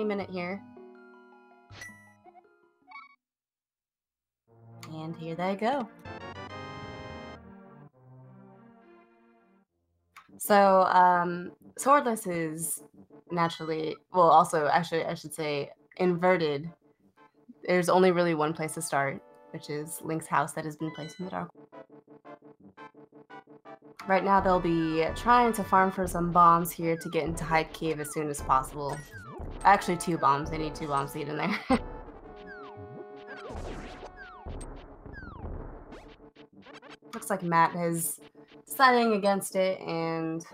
minute here. And here they go. So, swordless is naturally, well, also, actually, I should say inverted. There's only really one place to start, which is Link's house that has been placed in the dark. Right now, they'll be trying to farm for some bombs here to get into Hyde Cave as soon as possible. Actually, 2 bombs. They need 2 bombs to get in there. Looks like Matt is deciding against it and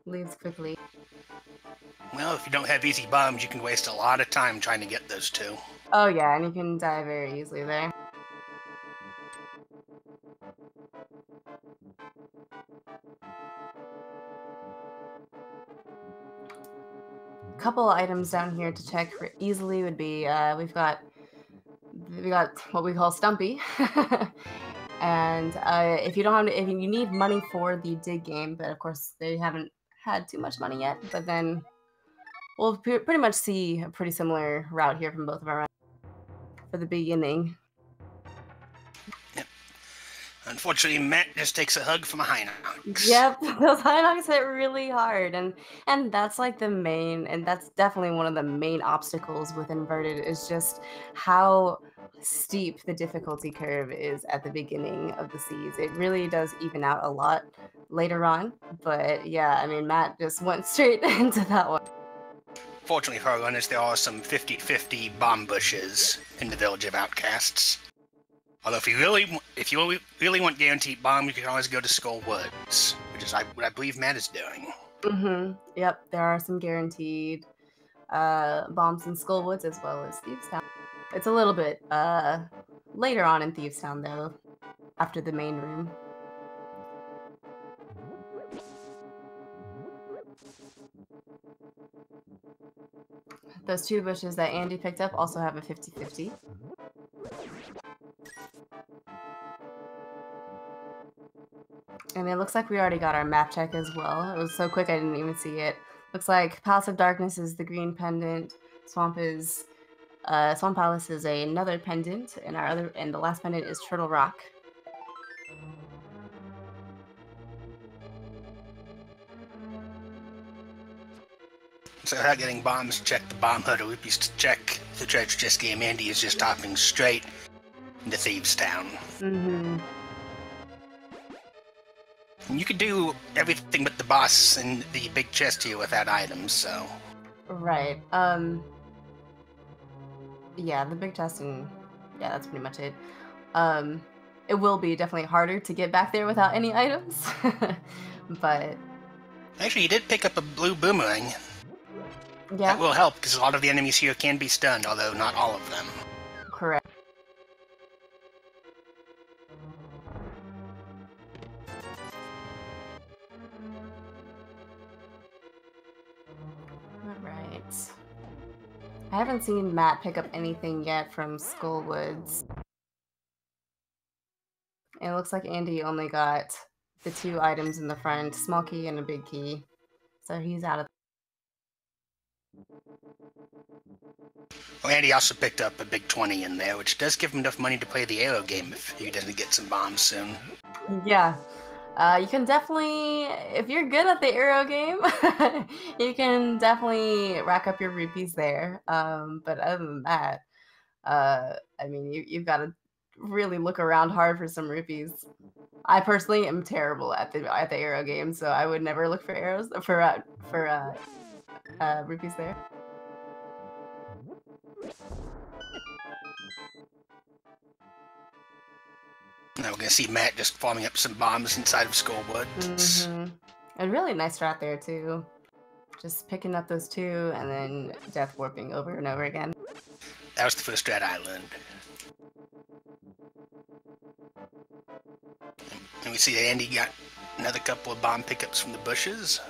leaves quickly. Well, if you don't have easy bombs, you can waste a lot of time trying to get those 2. Oh yeah, and you can die very easily there. Couple items down here to check easily would be we got what we call Stumpy. And if you need money for the dig game, but of course they haven't had too much money yet, but then we'll pretty much see a pretty similar route here from both of our rounds for the beginning. Yep. Unfortunately, Matt just takes a hug from a Hinox. Yep, those Hinox hit really hard, and that's like the main, and that's definitely one of the main obstacles with inverted is just how steep the difficulty curve is at the beginning of the seas. It really does even out a lot later on, but yeah, I mean, Matt just went straight into that one. Fortunately for our runners, there are some 50-50 bomb bushes in the Village of Outcasts. Although if you really want guaranteed bomb, you can always go to Skull Woods, which is what I believe Matt is doing. Mm-hmm. Yep, there are some guaranteed bombs in Skull Woods as well as Thieves Town. It's a little bit later on in Thieves Town though, after the main room. Those 2 bushes that Andy picked up also have a 50-50. And it looks like we already got our map check as well. It was so quick I didn't even see it. Looks like Palace of Darkness is the green pendant. Swamp Palace is another pendant, and the last pendant is Turtle Rock. So without getting bombs, check the bomb hood or rupees to check the treasure chest game. Andy is just hopping straight into Thieves Town. Mm-hmm. And you could do everything but the boss and the big chest here without items, so... Right. Yeah, the big chest and... yeah, that's pretty much it. It will be definitely harder to get back there without any items. But... actually, you did pick up a blue boomerang. Yeah. That will help, because a lot of the enemies here can be stunned, although not all of them. Correct. Alright. I haven't seen Matt pick up anything yet from Skull Woods. It looks like Andy only got the 2 items in the front, small key and a big key. So he's out of... Well, Andy also picked up a big 20 in there, which does give him enough money to play the Arrow game if he doesn't get some bombs soon. Yeah. You can definitely, if you're good at the Arrow game, you can definitely rack up your rupees there. But other than that, I mean, you've got to really look around hard for some rupees. I personally am terrible at the Arrow game, so I would never look for arrows for rupees there. Now we're going to see Matt just farming up some bombs inside of Skull Woods. Mm-hmm. A really nice strat there, too. Just picking up those 2 and then death warping over and over again. That was the first strat I learned. And we see Andy got another couple of bomb pickups from the bushes.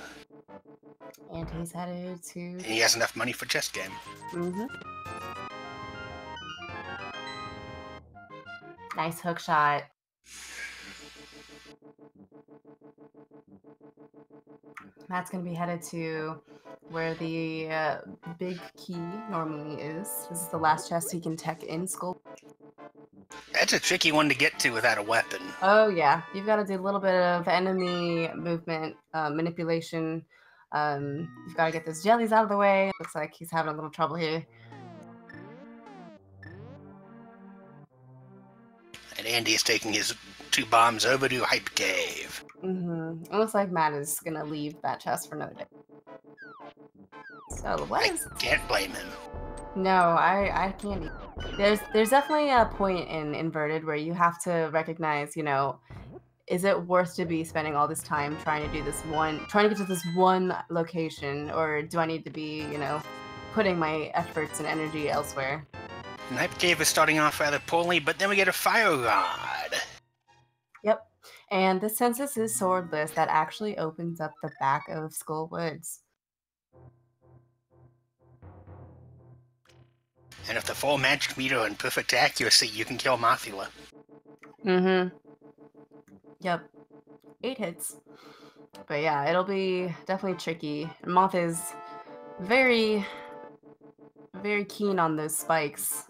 And he's headed to... and he has enough money for chest game. Mm-hmm. Nice hook shot. Matt's going to be headed to where the big key normally is. This is the last chest he can tech in Skull. That's a tricky one to get to without a weapon. Oh yeah, you've got to do a little bit of enemy movement, manipulation. You've got to get those jellies out of the way. Looks like he's having a little trouble here. And Andy is taking his 2 bombs over to Hype Cave. It looks like Matt is gonna leave that chest for another day. So what is? I can't blame him. No, I can't. There's definitely a point in Inverted where you have to recognize, you know, is it worth to be spending all this time trying to get to this one location, or do I need to be, you know, putting my efforts and energy elsewhere? And Hype Cave is starting off rather poorly, but then we get a fire rod. Yep. And the census is swordless. That actually opens up the back of Skull Woods. And with the full magic meter and perfect accuracy, you can kill Mothula. Yep. 8 hits. But yeah, it'll be definitely tricky. Moth is very, very keen on those spikes,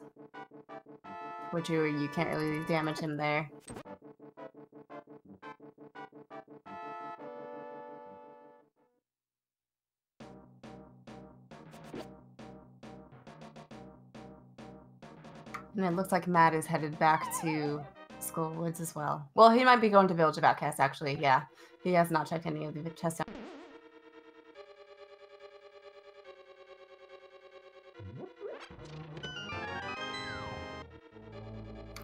which you can't really damage him there. And it looks like Matt is headed back to Skull Woods as well. Well, he might be going to Village of Outcasts, actually, yeah. He has not checked any of the chests out.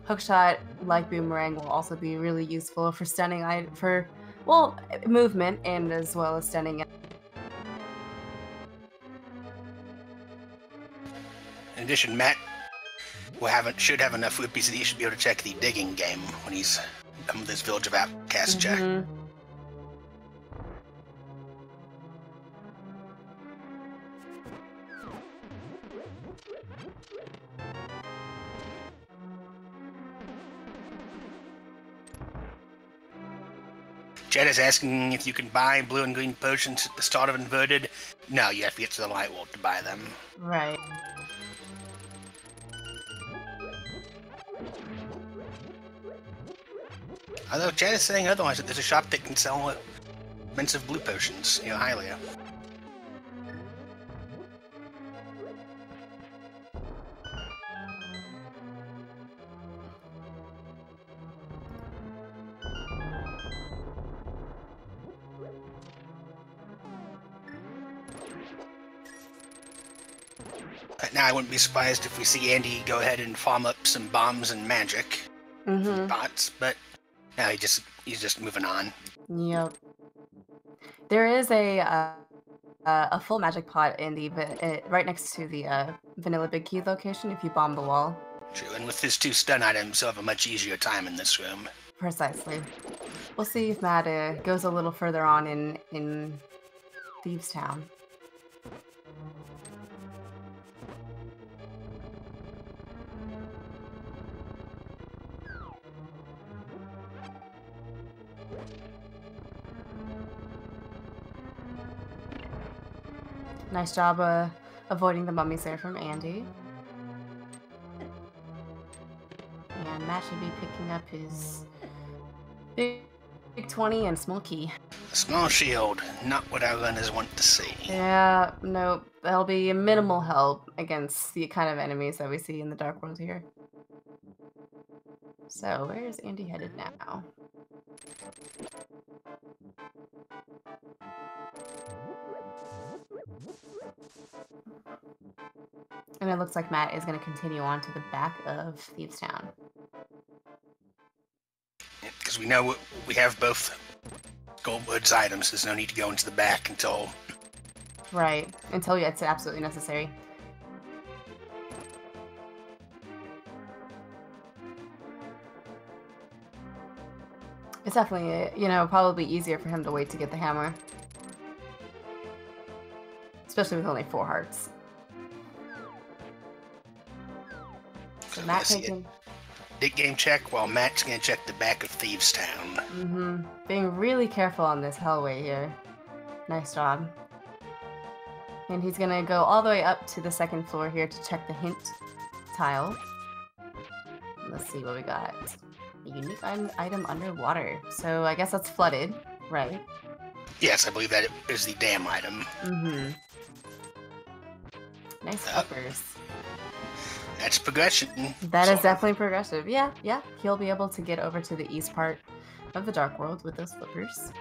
Hookshot, like Boomerang, will also be really useful for stunning, well, movement and as well as stunning. In addition, Matt should have enough rupees that he should be able to check the digging game when he's done with his Village of Outcasts check. Jed is asking if you can buy blue and green potions at the start of Inverted. No, you have to get to the Light World to buy them. Right. Although Jed is saying otherwise, that there's a shop that can sell expensive blue potions near Hylia. Now I wouldn't be surprised if we see Andy go ahead and farm up some bombs and magic pots, but no, he's just moving on. Yep. There is a full magic pot in the right next to the Vanilla Big Key location if you bomb the wall. True, and with his 2 stun items, he'll have a much easier time in this room. Precisely. We'll see if Matt goes a little further on in Thieves Town. Nice job avoiding the mummies there from Andy. And Matt should be picking up his big 20 and small key. A small shield, not what our runners want to see. Yeah, no, that'll be minimal help against the kind of enemies that we see in the Dark World here. So, where is Andy headed now? And it looks like Matt is going to continue on to the back of Thieves Town. Because we know we have both Goldwood's items, there's no need to go into the back until... Right, until it's absolutely necessary. It's definitely, you know, probably easier for him to wait to get the hammer. Especially with only 4 hearts. So Matt taking... Dig game check while Matt's gonna check the back of Thieves Town. Being really careful on this hallway here. Nice job. And he's gonna go all the way up to the second floor here to check the hint tile. Let's see what we got. A unique item underwater. So I guess that's flooded, right? Yes, I believe that is the dam item. Mm-hmm. Nice uppers. That's progression. That is definitely progressive. Yeah, yeah. He'll be able to get over to the east part of the Dark World with those flippers.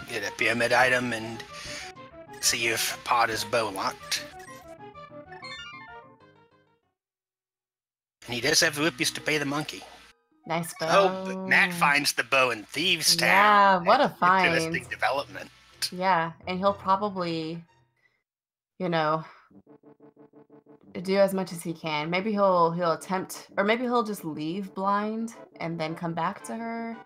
Get a pyramid item and see if Pod is bow locked. And he does have rupees to pay the monkey. Nice bow. Oh, but Matt finds the bow in Thieves Town. Yeah, what a find. Interesting development. Yeah, and he'll probably, you know, do as much as he can. Maybe he'll attempt, or maybe he'll just leave blind and then come back to her.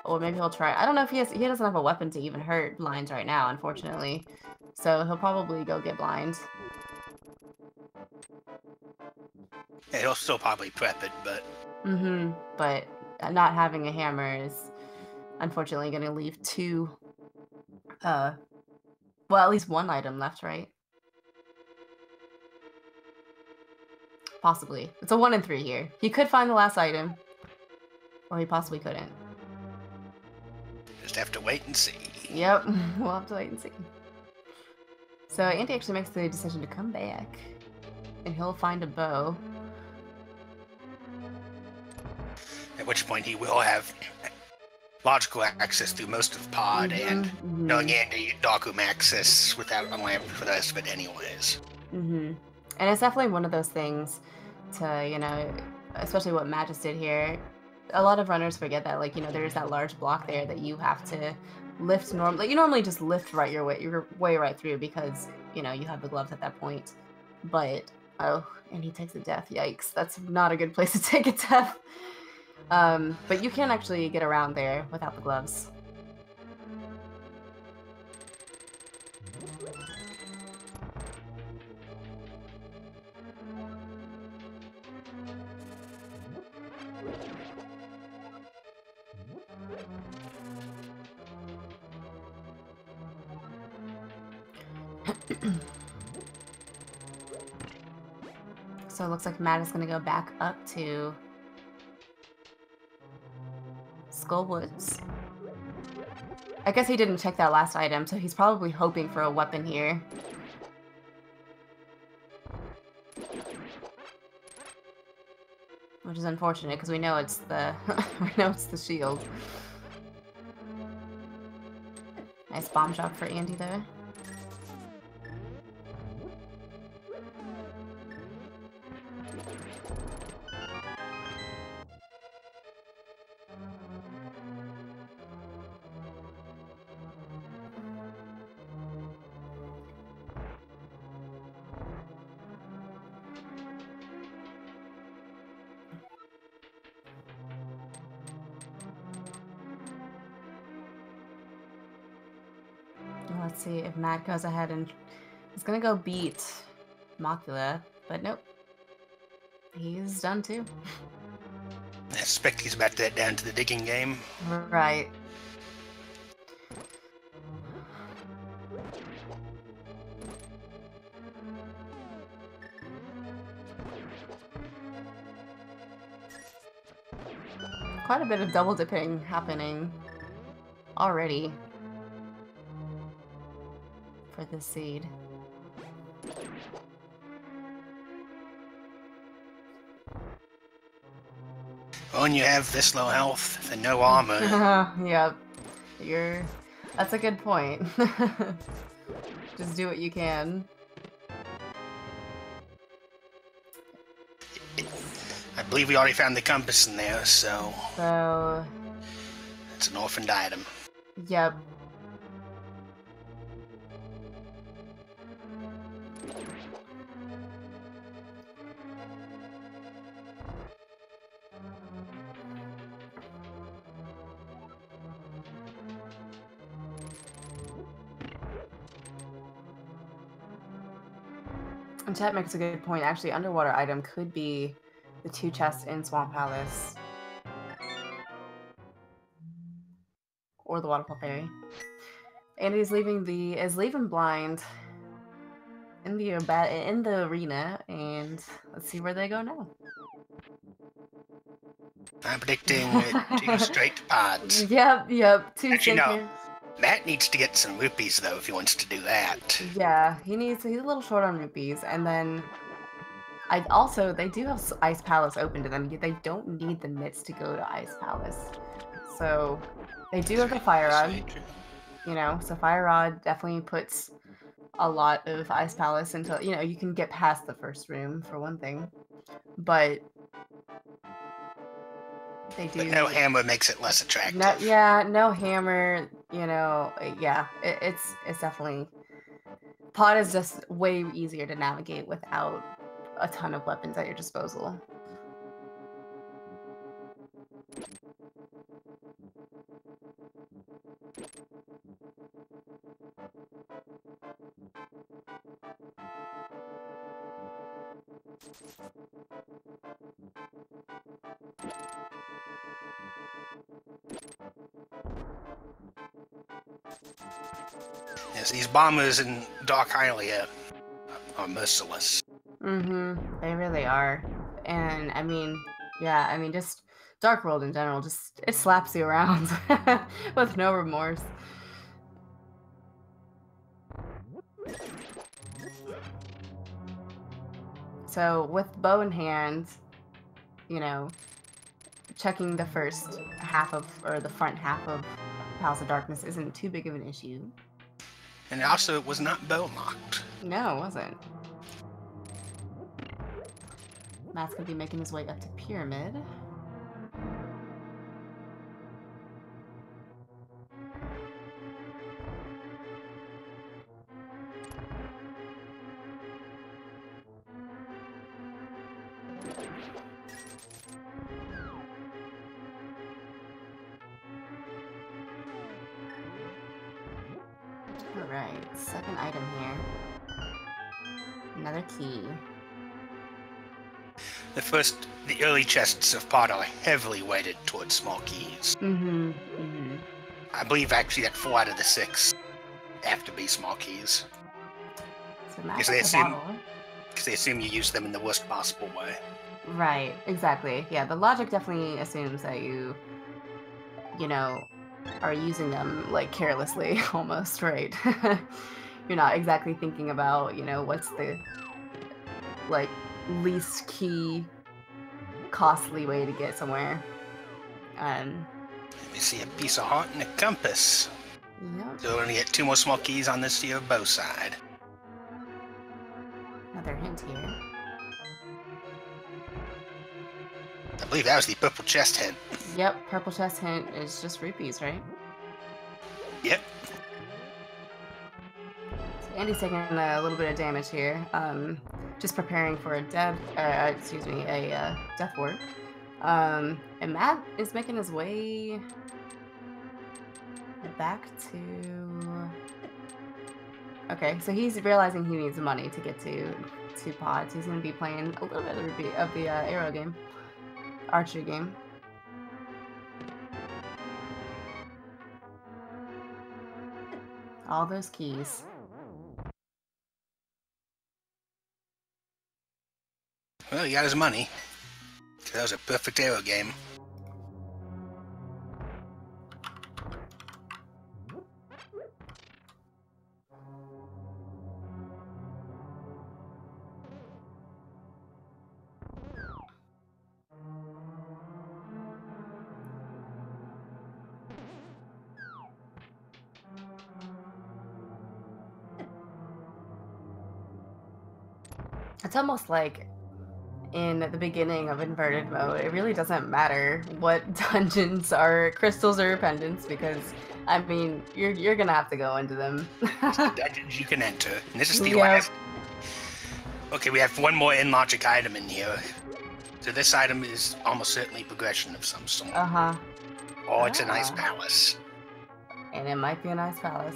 Or maybe he'll try. I don't know if he doesn't have a weapon to even hurt blinds right now, unfortunately. So he'll probably go get blind. Yeah, he'll still probably prep it, but... Mm-hmm. But not having a hammer is unfortunately going to leave two... well, at least one item left, right? Possibly. It's a 1 in 3 here. He could find the last item. Or he possibly couldn't. Just have to wait and see. Yep. We'll have to wait and see. So Andy actually makes the decision to come back. And he'll find a bow. At which point he will have logical access through most of Pod and knowing Andy Darkroom access without a lamp for the rest of it anyways. Mm-hmm. And it's definitely one of those things to, you know, especially what Matt just did here. A lot of runners forget that, like, you know, there's that large block there that you have to lift normally. Like, you normally just lift your way right through because, you know, you have the gloves at that point. But, oh, and he takes a death. Yikes. That's not a good place to take a death. But you can actually get around there without the gloves. So it looks like Matt is going to go back up to Skullwoods. I guess he didn't check that last item, so he's probably hoping for a weapon here. Which is unfortunate because we know it's the shield. Nice bomb shot for Andy there. Let's see if Matt goes ahead and he's gonna go beat Macula, but nope. He's done too. I suspect he's about to head down to the digging game. Right. Quite a bit of double dipping happening already for this seed. Well, when you have this low health and no armor... Yep. That's a good point. Just do what you can. I believe we already found the compass in there, so... It's an orphaned item. Yep. And chat makes a good point. Actually, underwater item could be the 2 chests in Swamp Palace. Or the Waterfall Ferry. And he's leaving blind in the arena, and let's see where they go now. I'm predicting 2 straight pods. Yep. 2 Actually, sinker. no. Matt needs to get some rupees though if he wants to do that. Yeah, he's a little short on rupees, and then they do have Ice Palace open to them. They don't need the mitts to go to Ice Palace, so they do have the Fire Rod. You know, so Fire Rod definitely puts a lot of Ice Palace into, you know, you can get past the first room for one thing, but they do. But no hammer makes it less attractive. No hammer. You know, it's definitely. Pod is just way easier to navigate without a ton of weapons at your disposal. Yes, these bombers in Dark Hylia are merciless. They really are. And I mean, just Dark World in general, just it slaps you around with no remorse. So with bow in hand, you know, checking the front half of Palace of Darkness isn't too big of an issue. And also, it was not bow locked. No, it wasn't. Matt's gonna be making his way up to Pyramid. Alright, second item here. Another key. The early chests of pot are heavily weighted towards small keys. I believe actually that 4 out of the 6 have to be small keys. So Because they assume you use them in the worst possible way. Right, exactly. Yeah, the logic definitely assumes that you know, are using them like carelessly almost, right? You're not exactly thinking about, you know, what's the like least key costly way to get somewhere. Let me see, a piece of heart and a compass. Yep. So we're gonna get 2 more small keys on this here bow side. Another hint here. I believe that was the purple chest hint. Yep, purple chest hint is just rupees, right? Yep. So Andy's taking a little bit of damage here. Just preparing for a death ward. And Matt is making his way back to. Okay, so he's realizing he needs money to get to pods. He's going to be playing a little bit of the arrow game, archery game. All those keys. Well, he got his money. That was a perfect arrow game. It's almost like in the beginning of inverted mode, it really doesn't matter what dungeons are crystals or pendants, because I mean you're gonna have to go into them. The dungeons you can enter. And this is the last. Okay, we have one more in-logic item in here. So this item is almost certainly progression of some sort. Oh, it's an ice palace. And it might be an ice palace.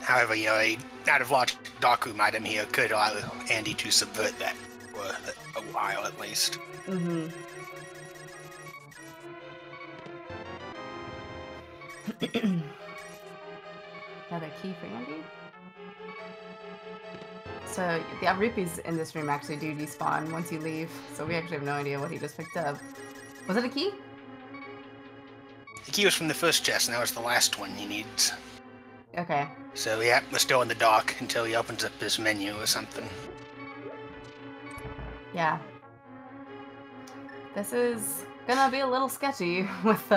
However, you know, a out-of-logic dark room item here could allow Andy to subvert that for a while at least. Another key for Andy. So the rupees in this room actually do despawn once you leave, so we actually have no idea what he just picked up. Was it a key? The key was from the first chest, and that was the last one he needs. Okay. So yeah, we're still in the dark until he opens up his menu or something. Yeah. This is gonna be a little sketchy with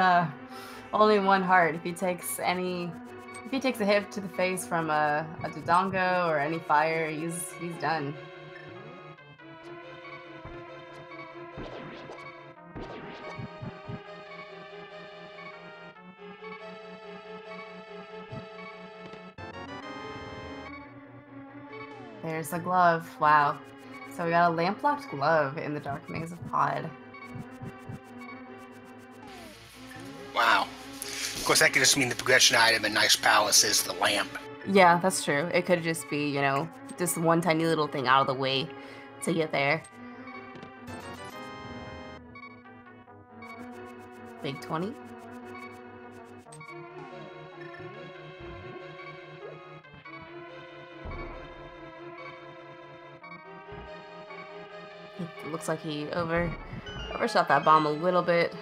only one heart. If he takes a hit to the face from a Dodongo or any fire, he's done. There's the glove. Wow. So we got a lamp-locked glove in the Dark Maze of Pod. Wow. Of course, that could just mean the progression item in Nice Palace is the lamp. Yeah, that's true. It could just be, you know, just one tiny little thing out of the way to get there. Big 20. It looks like he overshot that bomb a little bit.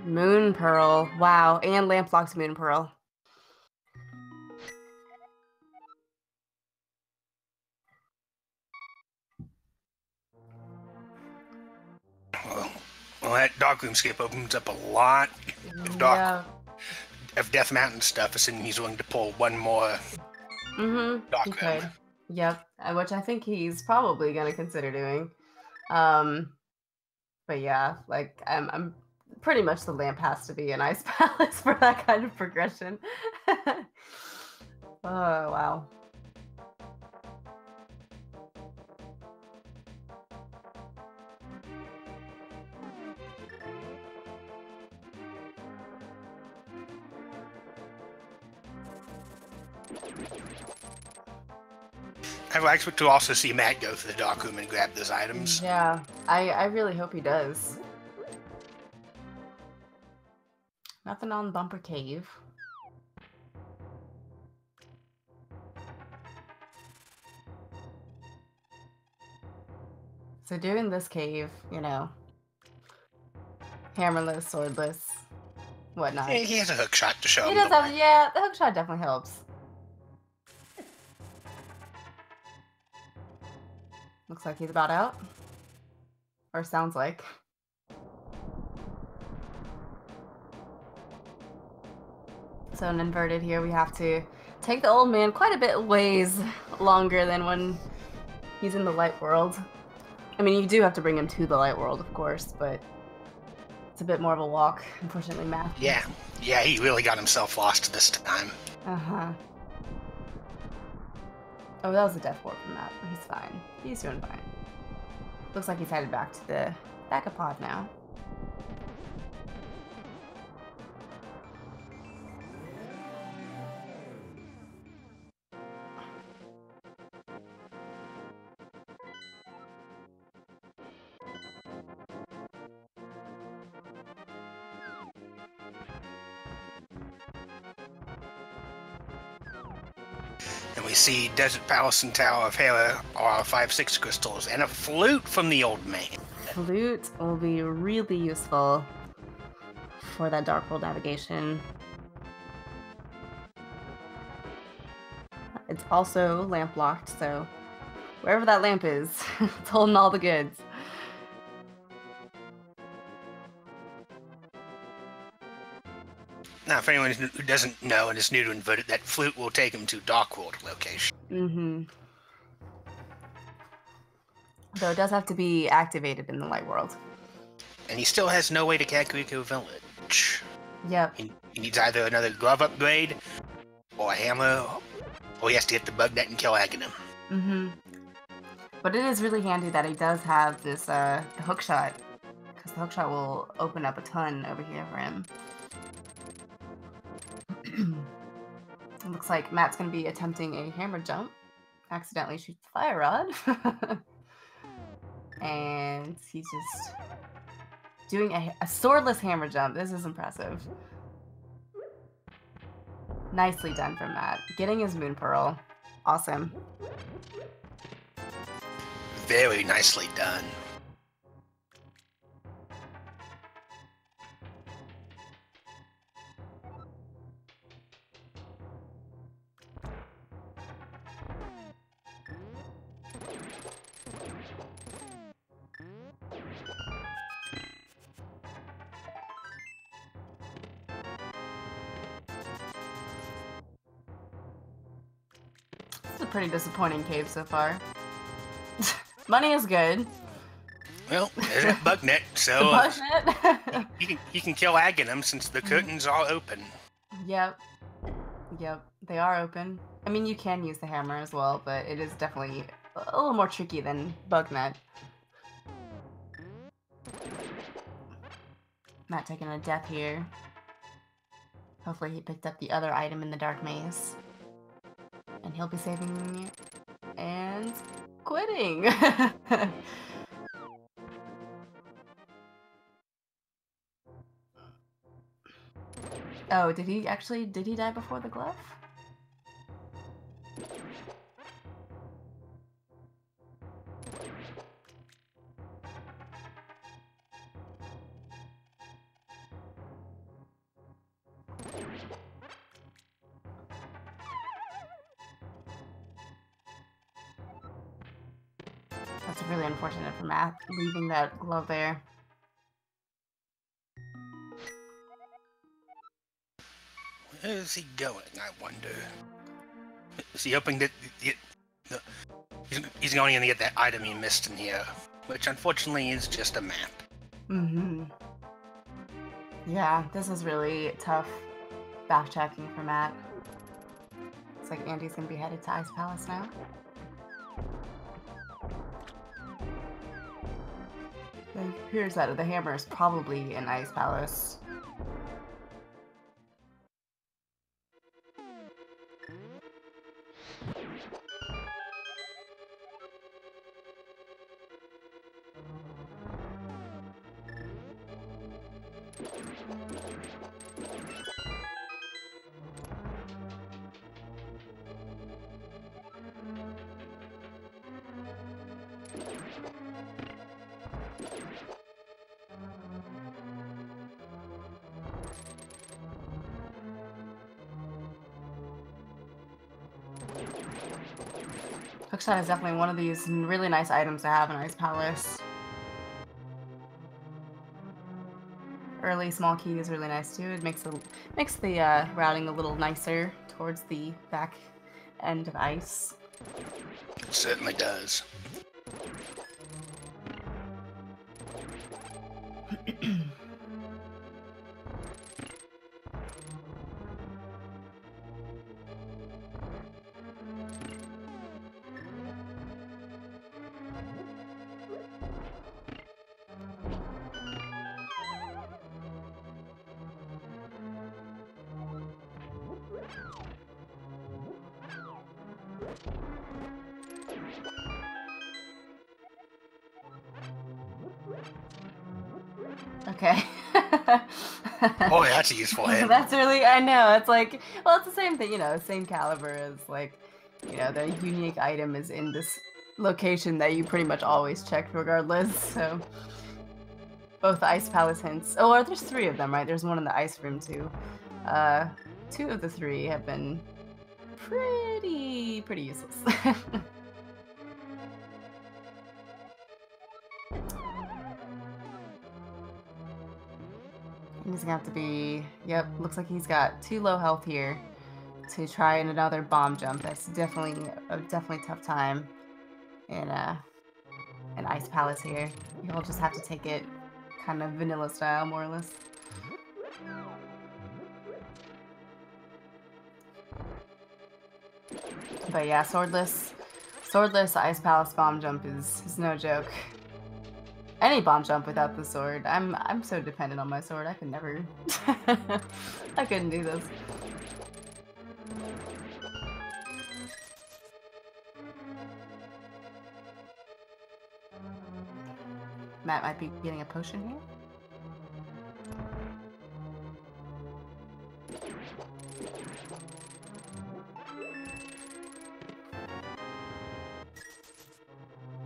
Moon Pearl. Wow. And Lamplock's Moon Pearl. Well, that dark room skip opens up a lot of of Death Mountain stuff, assuming he's willing to pull one more dark room. Yep, which I think he's probably going to consider doing. But yeah, like I'm pretty much the lamp has to be an Ice Palace for that kind of progression. Oh, wow. I'd like to also see Matt go to the dark room and grab those items. Yeah, I really hope he does. Nothing on Bumper Cave. So doing this cave, you know, hammerless, swordless, whatnot. Yeah, he has a hook shot to show him. He does have, yeah, the hook shot definitely helps. Looks like he's about out. Or sounds like. So an inverted here, we have to take the old man quite a bit ways longer than when he's in the light world. I mean, you do have to bring him to the light world, of course, but it's a bit more of a walk, unfortunately, Matt. Yeah, he really got himself lost this time. Uh-huh. Oh, that was a death ward from Matt. He's fine. He's doing fine. Looks like he's headed back to the backup pod now. And we see Desert Palace and Tower of Hera are 5/6 crystals and a flute from the old man. Flute will be really useful for that Dark World navigation. It's also lamp locked, so wherever that lamp is, it's holding all the goods. Now, for anyone who doesn't know and is new to Inverted, that flute will take him to Dark World location. Mm-hmm. Though it does have to be activated in the light world. And he still has no way to Kakariko Village. Yep. He needs either another glove upgrade, or a hammer, or he has to get the bug net and kill Aghanim. Mm-hmm. But it is really handy that he does have this the hook shot, because the hook shot will open up a ton over here for him. It looks like Matt's going to be attempting a hammer jump. Accidentally shoots the fire rod. And he's just Doing a swordless hammer jump. This is impressive. Nicely done from Matt. Getting his Moon Pearl. Awesome. Very nicely done. It's a pretty disappointing cave so far. Money is good. Well, there's that bug net, so Bug net? you can kill Aghanim since the curtains are open. Yep. Yep, they are open. I mean, you can use the hammer as well, but it is definitely a little more tricky than bug net. Matt taking a death here. Hopefully he picked up the other item in the dark maze. And he'll be saving and quitting. Oh, did he die before the glove? That's really unfortunate for Matt, leaving that glove there. Where is he going, I wonder? Is he hoping that he's going to get that item he missed in here, which unfortunately is just a map. Mm-hmm. Yeah, this is really tough backtracking for Matt. Looks like Andy's gonna be headed to Ice Palace now. It appears that the hammer is probably in Ice Palace. Hookshot is definitely one of these really nice items to have in Ice Palace. Early small key is really nice too. It makes the routing a little nicer towards the back end of ice. It certainly does. Okay. Oh, that's a useful hit. That's really, I know, it's like, well, it's the same thing, you know, same caliber as, like, you know, the unique item is in this location that you pretty much always check regardless, so. Both Ice Palace hints. Oh, there's 3 of them, right? There's one in the ice room, too. 2 of the 3 have been pretty useless. He's gonna have to be, yep, looks like he's got 2 low health here to try another bomb jump. That's definitely a tough time in Ice Palace here. He'll just have to take it kind of vanilla style, more or less. But yeah, swordless Ice Palace bomb jump is no joke. Any bomb jump without the sword. I'm so dependent on my sword. I could never. I couldn't do this. Matt might be getting a potion here.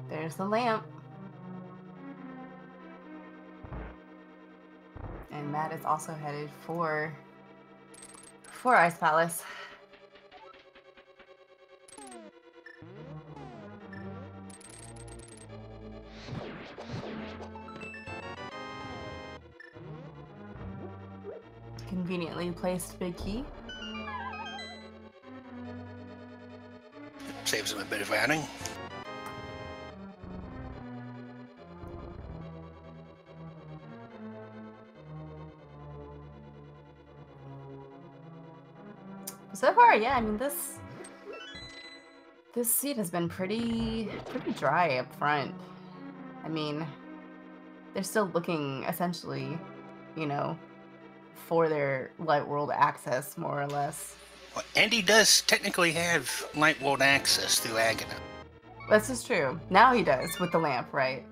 There's the lamp. And Matt is also headed for Ice Palace. Conveniently placed big key. Saves him a bit of running. So far, yeah, I mean this seat has been pretty dry up front. I mean, they're still looking essentially, you know, for their Light World access, more or less. Well, Andy does technically have Light World access through Aghanim. This is true. Now he does with the lamp, right?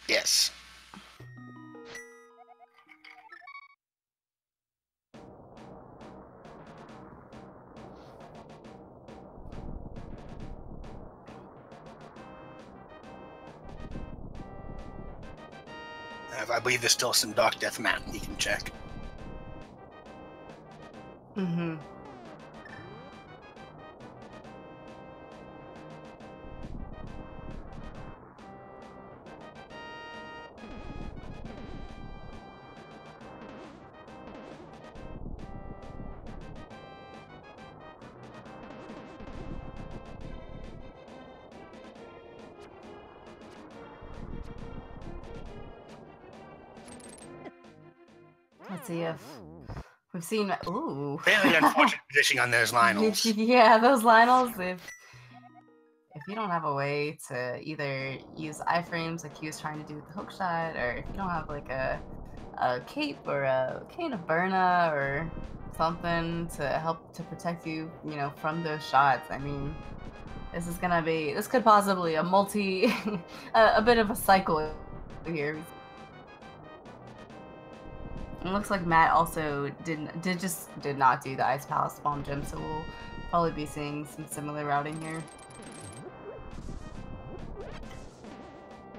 Yes. I believe there's still some Dark Death Mountain you can check. Mm-hmm. Let's see if we've seen. Ooh. Very unfortunate position on those Lionels. Yeah, those Lionels. If you don't have a way to either use iframes like he was trying to do with the hook shot, or if you don't have like a cape or a cane of Burna or something to help to protect you, you know, from those shots. I mean, this could possibly a bit of a cycle here. It looks like Matt also did not do the Ice Palace Bomb Gem, so we'll probably be seeing some similar routing here.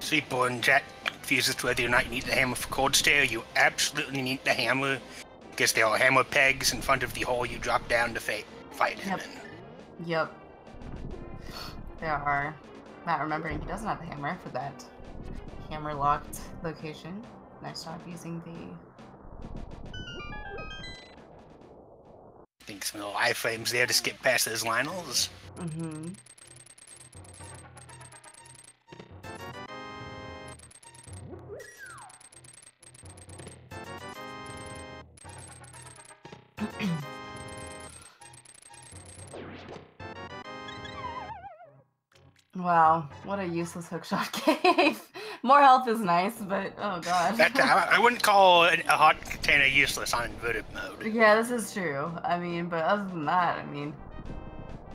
Sweetborn chat confuses whether or not you need the hammer for cold stare. You absolutely need the hammer, because there are hammer pegs in front of the hole you drop down to fight him in. Yep. There are. Matt remembering he doesn't have the hammer for that hammer locked location. Nice job using the. I think some little iframes there to skip past those Lionels. Mm-hmm. Wow, what a useless hookshot cave. More health is nice, but oh god. I wouldn't call a hot container useless on inverted mode. Yeah, this is true. I mean, but other than that, I mean,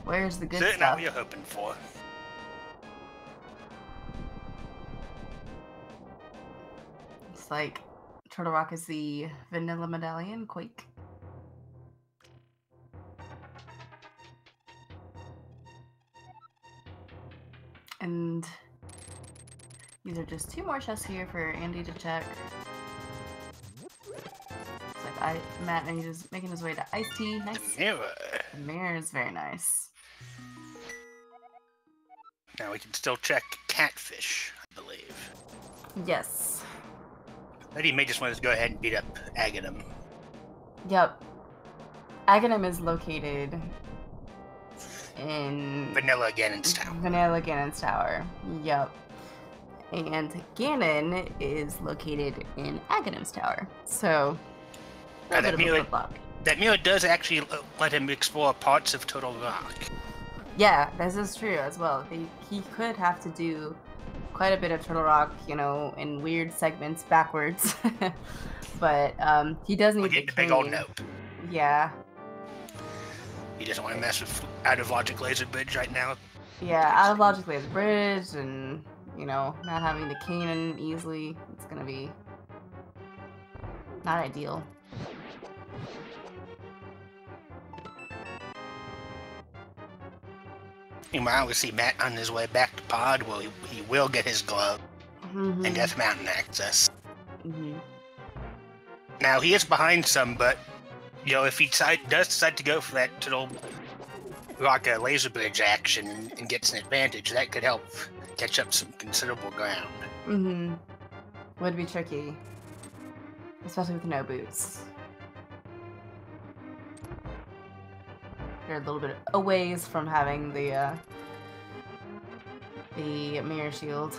where's the good Certainly stuff? what you're hoping for. It's like Turtle Rock is the vanilla medallion, Quake. And these are just 2 more chests here for Andy to check. Looks like Matt is making his way to Ice Tea. Nice. The mirror. The mirror is very nice. Now we can still check Catfish, I believe. Yes. But he may just want to go ahead and beat up Aghanim. Yep. Aghanim is located in Vanilla Ganon's Tower. Vanilla Ganon's Tower. Yep. And Ganon is located in Aghanim's Tower. So that mirror does actually let him explore parts of Turtle Rock. Yeah, this is true as well. He could have to do quite a bit of Turtle Rock, you know, in weird segments backwards. But he does need the big old nope. Yeah. He doesn't want to mess with Out of Logic Laser Bridge right now. Yeah, Out of Logic Laser Bridge, and, you know, not having the cannon easily. It's gonna be not ideal. Meanwhile, we see Matt on his way back to Pod, where he will get his glove and Death Mountain access. Now, he is behind some, but, you know, if he does decide to go for that little rock laser bridge action and gets an advantage, that could help catch up some considerable ground. Would be tricky. Especially with no boots. They're a little bit a ways from having the mirror shield.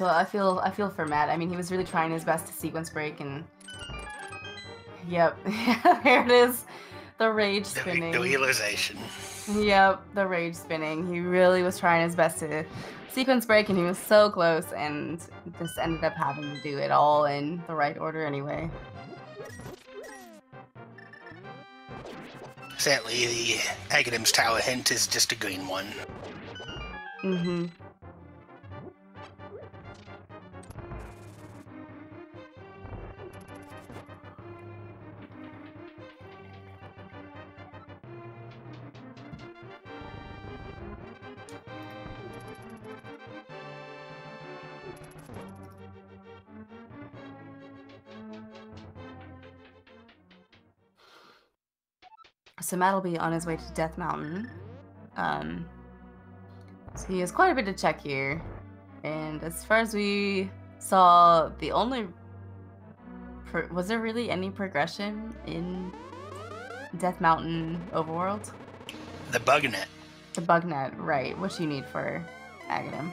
I feel for Matt. I mean, he was really trying his best to sequence break, and yep, there it is, the rage spinning. The realization. Yep, the rage spinning. He really was trying his best to sequence break, and he was so close, and just ended up having to do it all in the right order anyway. Sadly, the Agadim's Tower hint is just a green one. So Matt will be on his way to Death Mountain. So he has quite a bit to check here. And as far as we saw, the only... was there really any progression in Death Mountain Overworld? The bug net. The bug net, right. What you need for Agadim.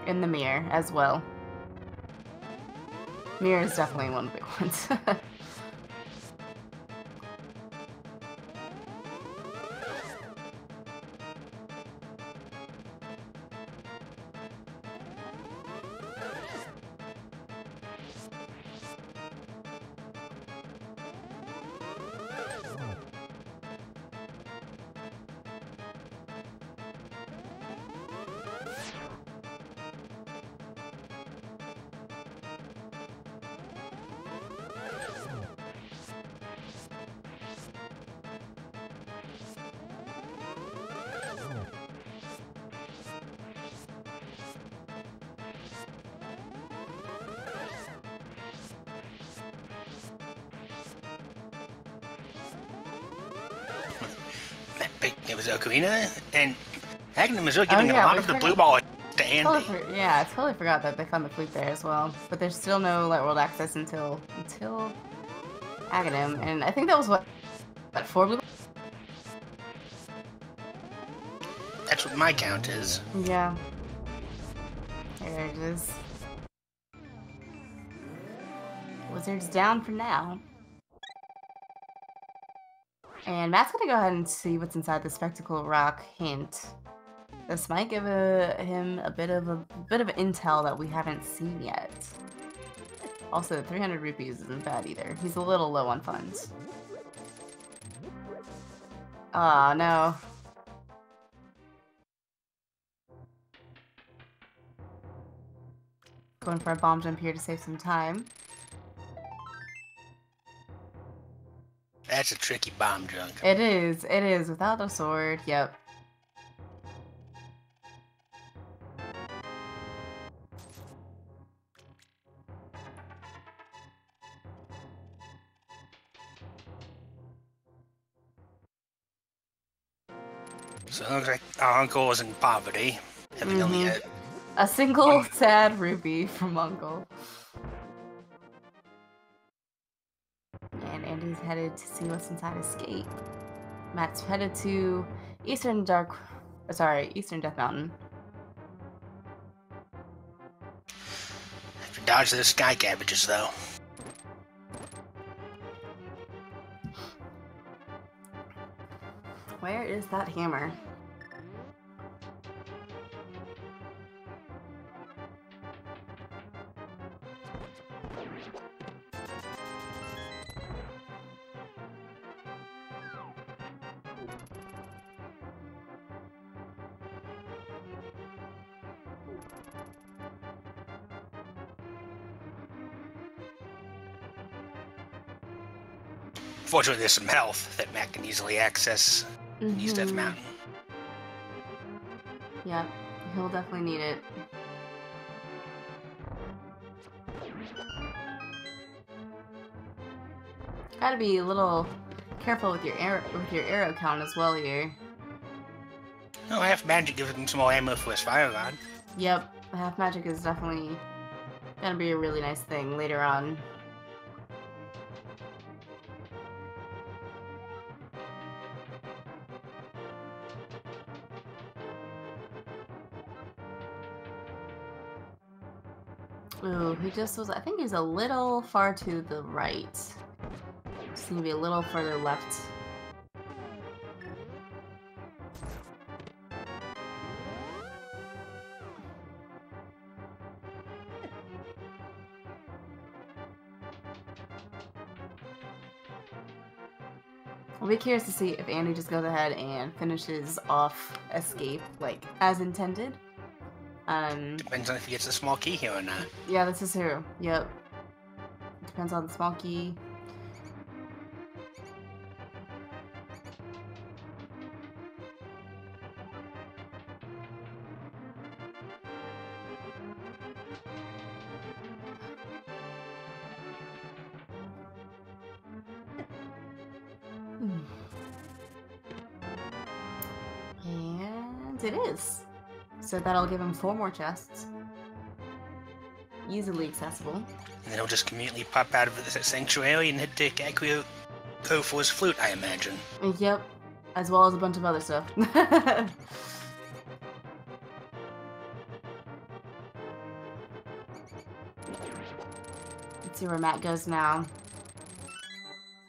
In the mirror as well. Mirror is definitely one of the big ones. It was Ocarina, and Agadim is really giving a lot of the blue ball to Andy. I totally forgot that they found the flute there as well. But there's still no Light World access until Agadim, and I think that was what 4 blue. That's what my count is. Yeah. There it is. Wizard's down for now. And Matt's gonna go ahead and see what's inside the Spectacle Rock hint. This might give him a bit of intel that we haven't seen yet. Also, 300 rupees isn't bad either. He's a little low on funds. Aw, no. Going for a bomb jump here to save some time. That's a tricky bomb jump. It is, without a sword, yep. So it looks like our uncle was in poverty. Evidently a single sad rupee from Uncle. And Andy's headed to see what's inside Escape. Matt's headed to Eastern Death Mountain. Dodge those sky cabbages, though. Where is that hammer? Fortunately, there's some health that Matt can easily access in East Death Mountain. Yep, he'll definitely need it. Gotta be a little careful with your arrow count as well here. Oh, half magic gives him some more ammo for his fire rod. Yep, half magic is definitely gonna be a really nice thing later on. Ooh, he just was, I think he's a little far to the right. Just need to be a little further left. I'll be curious to see if Andy just goes ahead and finishes off Escape, like, as intended. Depends on if he gets a small key here or not. Yeah, this is true. Yep. Depends on the small key. And it is. So that'll give him 4 more chests. Easily accessible. And then he'll just conveniently pop out of the sanctuary and head to Acquio go for his flute, I imagine. Yep. As well as a bunch of other stuff. Let's see where Matt goes now.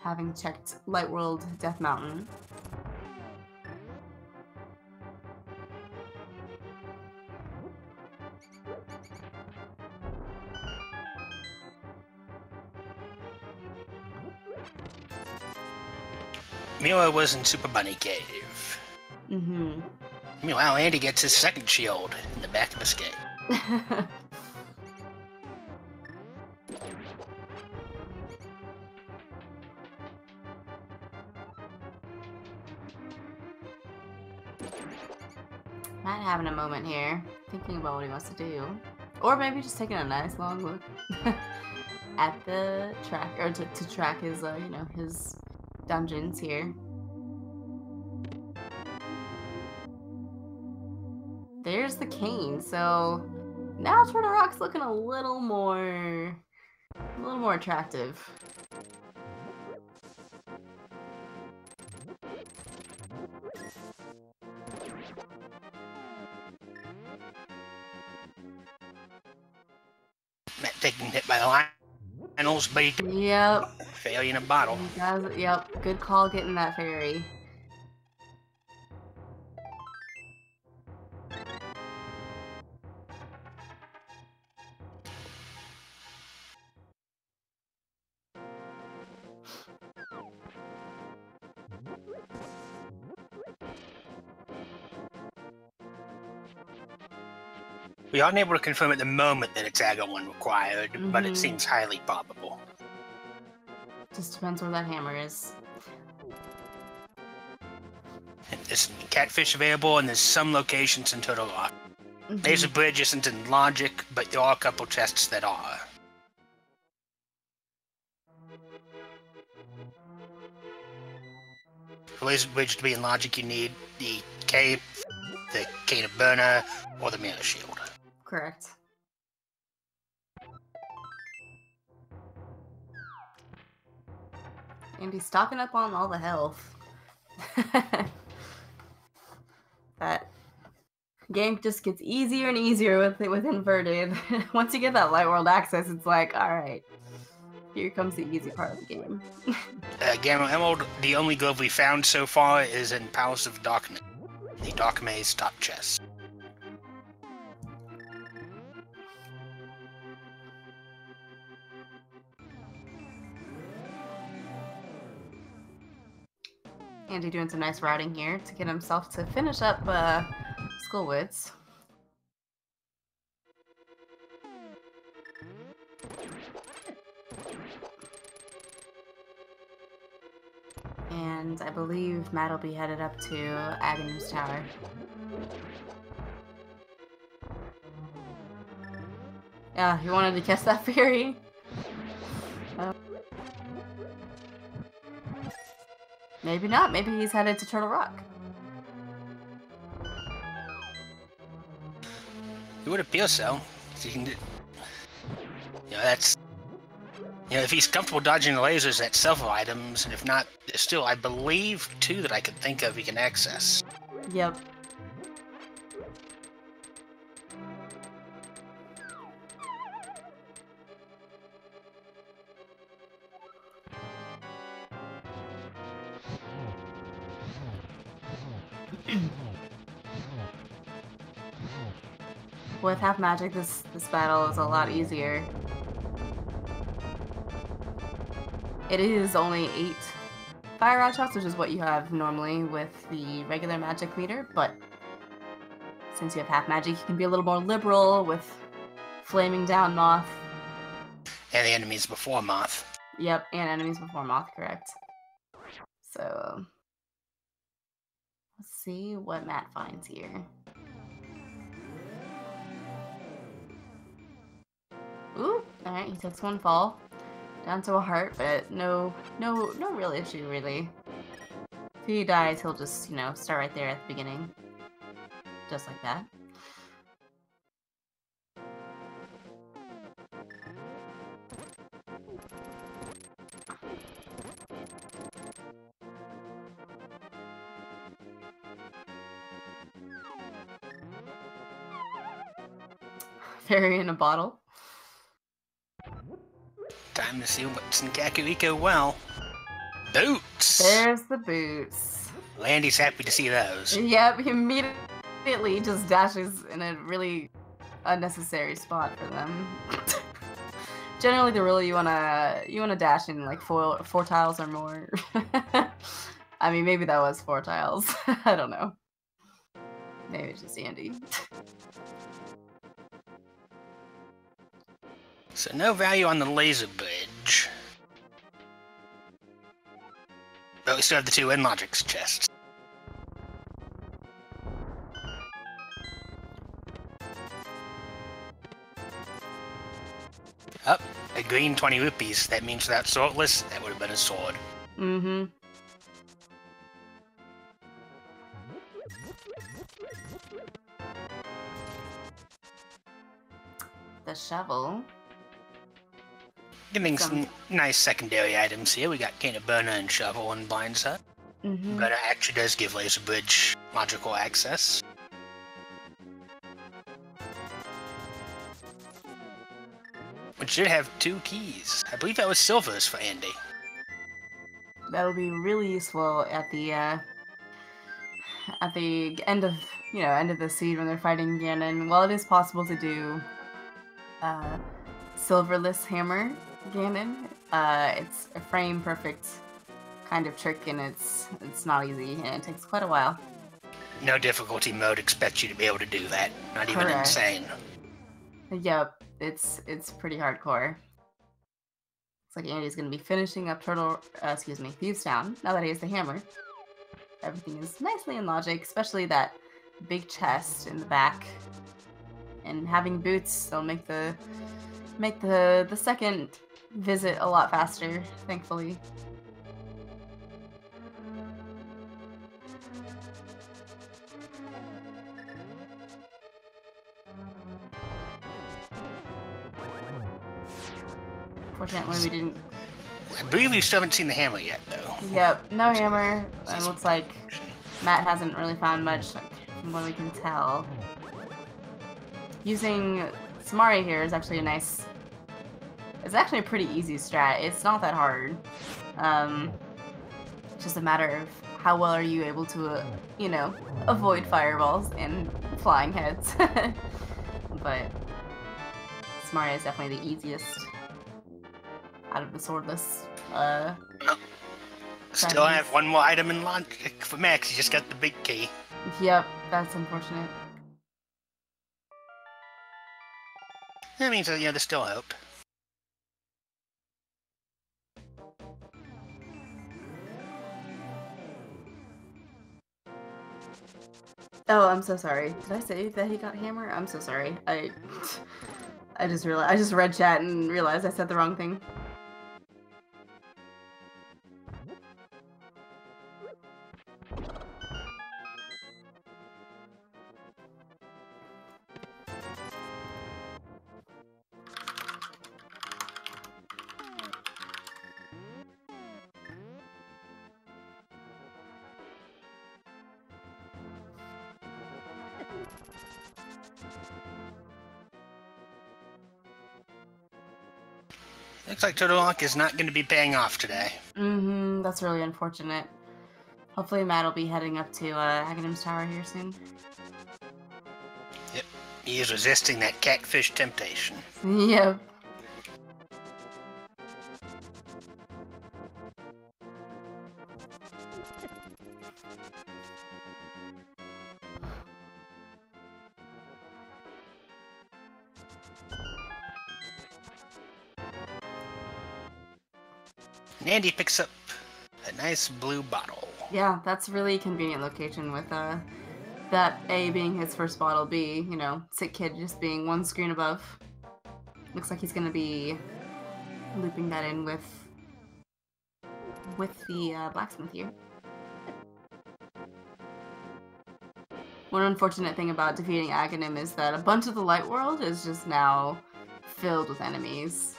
Having checked Light World Death Mountain. Mila was in Super Bunny Cave. Mm-hmm. Meanwhile, Andy gets his second shield in the back of Escape. Matt having a moment here, thinking about what he wants to do. Or maybe just taking a nice long look at the track, or to track his, you know, his dungeons here. There's the cane, so now Turtle Rock's looking a little more attractive. Matt taking hit by the Lionels, but he Yep. failure in a bottle. He does, yep. Good call getting that fairy. We aren't able to confirm at the moment that it's Agar 1 required, but it seems highly probable. Just depends where that hammer is. There's catfish available, and there's some locations in Turtle Rock. Laser Bridge isn't in logic, but there are a couple chests that are. For Laser Bridge to be in logic, you need the cape, the cane of burner, or the mirror shield. Correct. Andy's stocking up on all the health. That Game just gets easier and easier with inverted. Once you get that light world access, it's like, all right, here comes the easy part of the game. Gamma Emerald, the only glove we found so far is in Palace of Darkness, the Dark Maze top chest. Andy doing some nice routing here to get himself to finish up Skullwoods. And I believe Matt will be headed up to Aghanor's Tower. Yeah, he wanted to catch that fairy. Maybe not. Maybe he's headed to Turtle Rock. It would appear so. So you can, that's. If he's comfortable dodging the lasers, that's several items, and if not, there's still, I believe, 2 that I could think of he can access. Yep. With half magic, this battle is a lot easier. It is only 8 fire rod shots, which is what you have normally with the regular magic meter, but since you have half magic, you can be a little more liberal with flaming down Moth. And the enemies before Moth. Yep, and enemies before Moth, correct. So, let's see what Matt finds here. Ooh, alright, he takes 1 fall. Down to a heart, but no real issue, really. If he dies, he'll just, start right there at the beginning. Just like that. Fairy in a bottle. Time to see what's in Kakariko well. Boots! There's the boots. Landy's happy to see those. Yep, he immediately just dashes in a really unnecessary spot for them. Generally, the rule you wanna dash in like 4 tiles or more. I mean, maybe that was 4 tiles. I don't know. Maybe it's just Andy. So no value on the laser bridge. But we still have the 2 N-Logic's chests. Up, a green 20 rupees. That means without swordless, that would have been a sword. Mm-hmm. The shovel. Getting some nice secondary items here. We got Cane of Burner and Shovel and Blind Set. Mm-hmm. But it actually does give Laser Bridge logical access. Which did have 2 keys. I believe that was Silver's for Andy. That would be really useful at the end of the seed when they're fighting Ganon. While it is possible to do Silverless Hammer Ganon, it's a frame perfect kind of trick, and it's not easy, and it takes quite a while. No difficulty mode expects you to be able to do that. Not even Correct. insane. Yep, it's pretty hardcore. Looks like Andy's gonna be finishing up Thieves Town now that he has the hammer. Everything is nicely in logic, especially that big chest in the back. And having boots, they'll make the second visit a lot faster, thankfully. Fortunately, we didn't. I believe we still haven't seen the hammer yet, though. Yep, no hammer. It looks like Matt hasn't really found much. from what we can tell. Using Samari here is actually a nice... It's actually a pretty easy strat. It's not that hard. It's just a matter of how well are you able to, you know, avoid fireballs and flying heads. But Samari is definitely the easiest out of the swordless. Still have one more item in logic for Max. You just got the big key. Yep, that's unfortunate. That means that, there's still hope. Oh, I'm so sorry. Did I say that he got hammer? I'm so sorry. I just realized. I just read chat and realized I said the wrong thing. Looks like Turtle Lock is not going to be paying off today. Mm-hmm, that's really unfortunate. Hopefully Matt will be heading up to Aghanim's Tower here soon. Yep, he is resisting that catfish temptation. Yep. And Andy picks up a nice blue bottle. Yeah, that's a really convenient location with that A being his first bottle, B, you know, Sick Kid just being one screen above. Looks like he's gonna be looping that in with the blacksmith here. One unfortunate thing about defeating Aghanim is that a bunch of the light world is just now filled with enemies.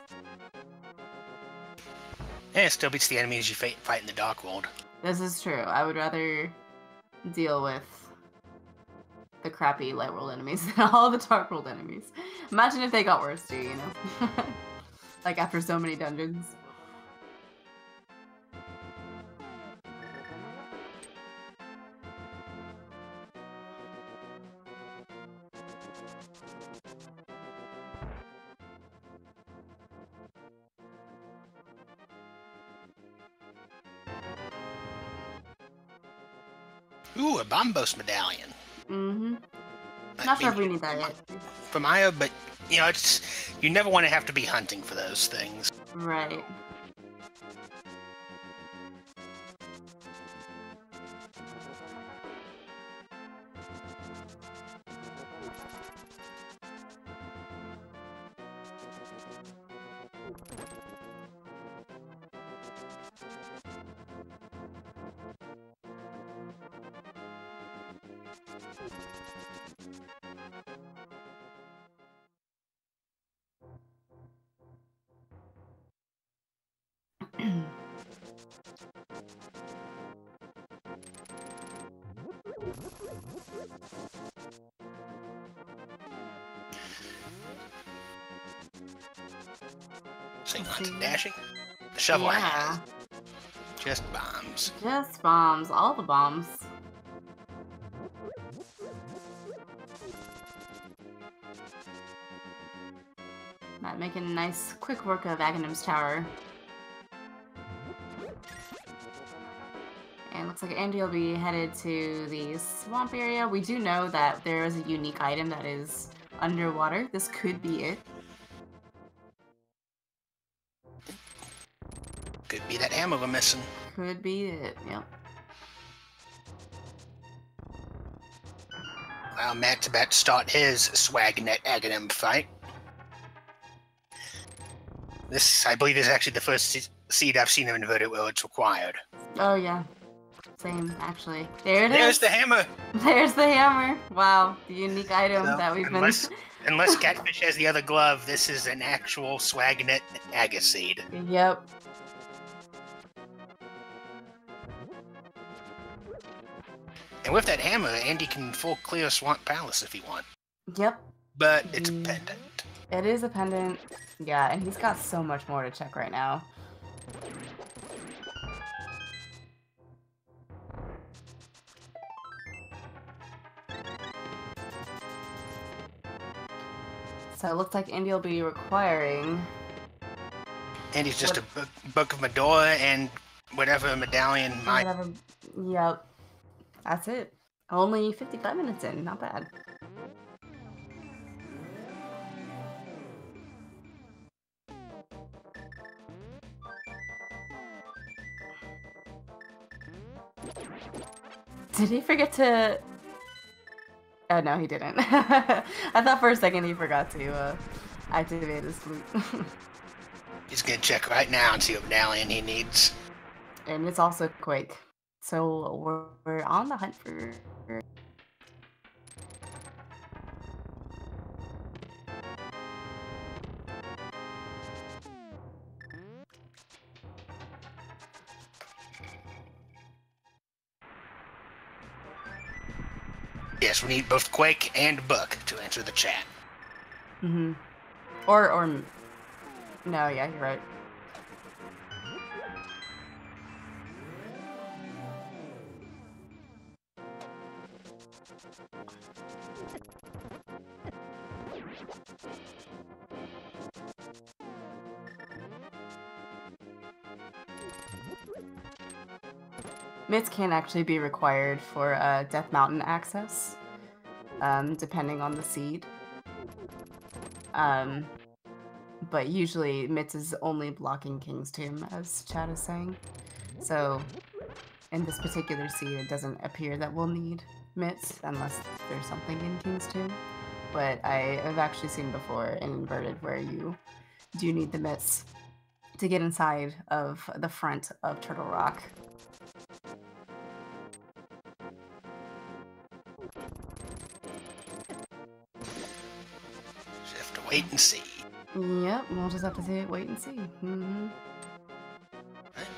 Yeah, it still beats the enemies you fight in the Dark World. This is true. I would rather deal with the crappy light world enemies than all the Dark World enemies. Imagine if they got worse too, you know? Like after so many dungeons. Ooh, a Bombos medallion. Mm-hmm. Not sure if we need that yet. For Maya, but, you never want to have to be hunting for those things. Right. Sing on to dashing. The shovel I have. Just bombs. Just bombs. All the bombs. Matt making nice quick work of Aghanim's Tower. And looks like Andy will be headed to the swamp area. We do know that there is a unique item that is underwater. This could be it. Could be that hammer we're missing. Could be it, yep. Well, Matt's about to start his Swagnet Aghanim fight. This, I believe, is actually the first seed I've seen of inverted where it's required. Oh, yeah. Same, actually. There it is. There's the hammer. There's the hammer. Wow, the unique item that we've been... Unless Catfish has the other glove, this is an actual Swagnet Agaseed. And with that hammer, Andy can full clear Swamp Palace if he wants. Yep. But it's a pendant. It is a pendant. Yeah, and he's got so much more to check right now. So it looks like Andy will be requiring... Andy's just a Book of Medora and whatever medallion might... Yep. That's it. Only 55 minutes in. Not bad. Did he forget to... Oh, no, he didn't. I thought for a second he forgot to activate his flute. He's gonna check right now and see what medallion he needs. And it's also Quake. So we're on the hunt for... Yes, we need both Quake and Book to answer the chat. Mm-hmm. Or... No, yeah, you're right. Mitts can actually be required for Death Mountain access, depending on the seed. But usually Mitts is only blocking King's Tomb, as Chad is saying. So in this particular seed, it doesn't appear that we'll need Mitts unless there's something in King's Tomb. But I have actually seen before in Inverted where you do need the Mitts to get inside of the front of Turtle Rock. Just have to wait and see. Yep, we'll just have to wait and see. Mm-hmm.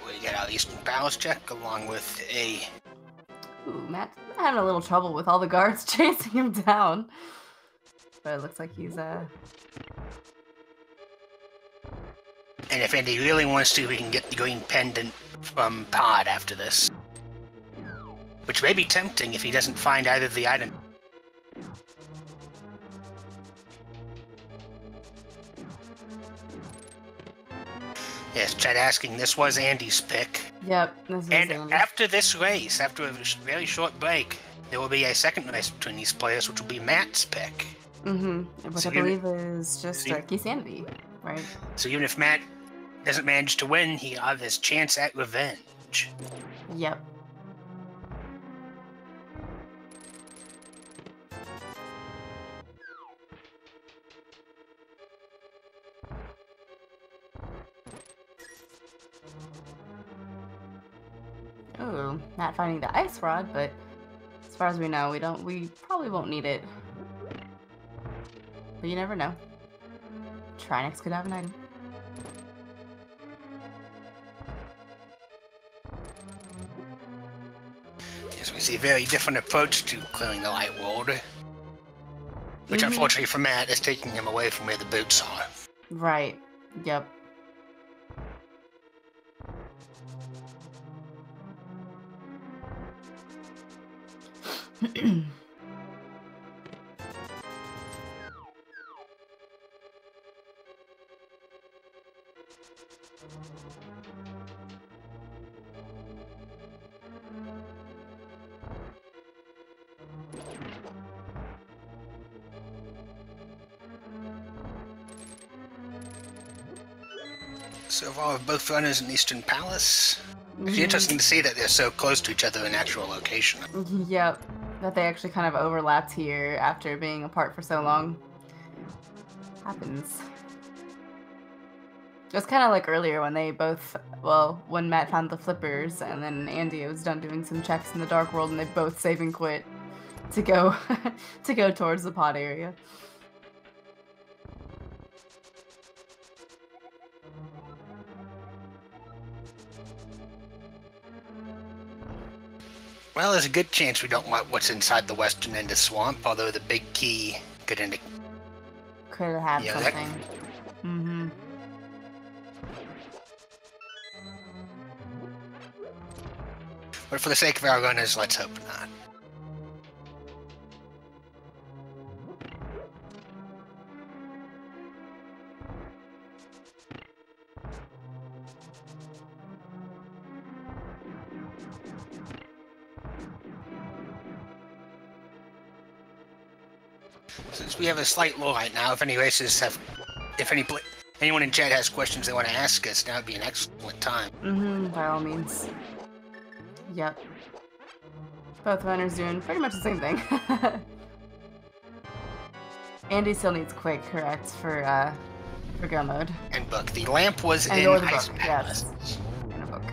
We got our Eastern Palace check along with a... Ooh, Matt's having a little trouble with all the guards chasing him down. But it looks like he's, And if Andy really wants to, we can get the green pendant from Pod after this. Which may be tempting if he doesn't find either of the items. Yes, Chad asking, this was Andy's pick. Yep, this is And Andy. after this race, after a very short break, there will be a second race between these players, which will be Matt's pick. Mm-hmm, which So I believe is just Key Sanity, right? So even if Matt doesn't manage to win, he'll have his chance at revenge. Yep. Ooh, Matt finding the ice rod, but as far as we know, we probably won't need it. But you never know. Trinex could have an item. Yes, we see a very different approach to clearing the light world. Which unfortunately for Matt is taking him away from where the boots are. Right. Yep. So far, both runners in Eastern Palace. It's interesting to see that they're so close to each other in actual location. Yep. That they actually kind of overlapped here after being apart for so long. Happens. It was kind of like earlier when they both, well, when Matt found the flippers and then Andy was done doing some checks in the Dark World and they both save and quit to go to go towards the pod area. Well, there's a good chance we don't want what's inside the western end of swamp, although the big key could indicate. Could have Yeah, something. Mm-hmm. But for the sake of our runners, let's hope not. Since we have a slight lull right now, if any races have, anyone in chat has questions they want to ask us, now would be an excellent time. Mm-hmm, by all means. Yep. Both runners doing pretty much the same thing. Andy still needs quick, correct, for go mode. And book. The lamp was And in or the Ice book, Palace. yes. In a book.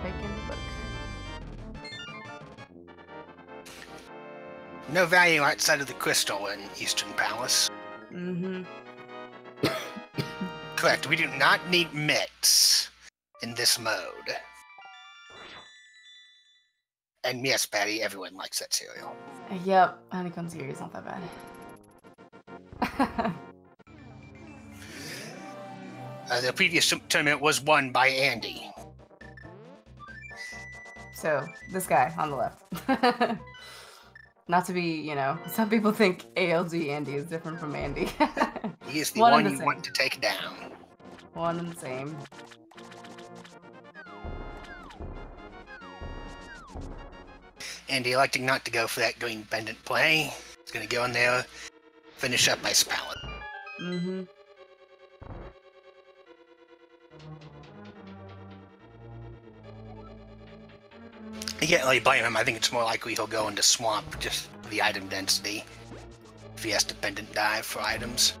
Quick in the book. No value outside of the crystal in Eastern Palace. Mm-hmm. Correct. We do not need mitts in this mode. And yes, Patty, everyone likes that cereal. Yep, honeycomb cereal is not that bad. The previous tournament was won by Andy. So, this guy on the left. Not to be, you know, some people think ALG Andy is different from Andy. He is the one you want to take down. One and the same. Andy electing not to go for that green pendant play. He's going to go in there, finish up Ice Palace. Mm-hmm. I can't really blame him. I think it's more likely he'll go into Swamp just for the item density. If he has to pendant dive for items.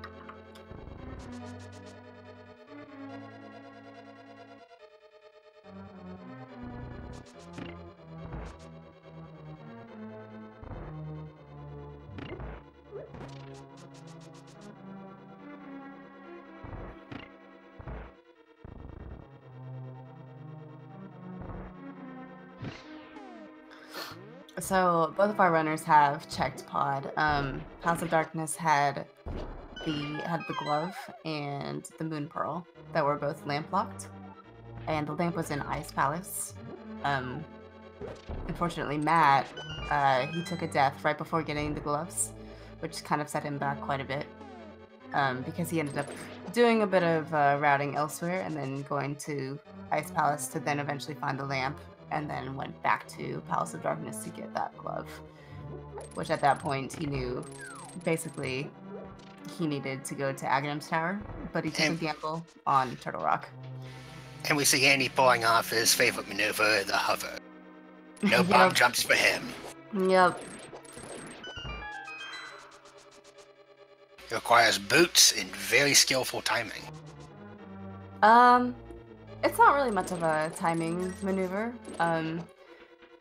So both of our runners have checked pod. House of Darkness had the glove and the moon pearl that were both lamp locked, and the lamp was in Ice Palace. Unfortunately, Matt he took a death right before getting the gloves, which kind of set him back quite a bit because he ended up doing a bit of routing elsewhere and then going to Ice Palace to then eventually find the lamp, and then went back to Palace of Darkness to get that glove, which at that point he knew basically he needed to go to Aghanim's Tower, but he took a gamble on Turtle Rock. And we see Andy pulling off his favorite maneuver, the hover. No bomb jumps for him. Yep. It requires boots and very skillful timing. It's not really much of a timing maneuver, and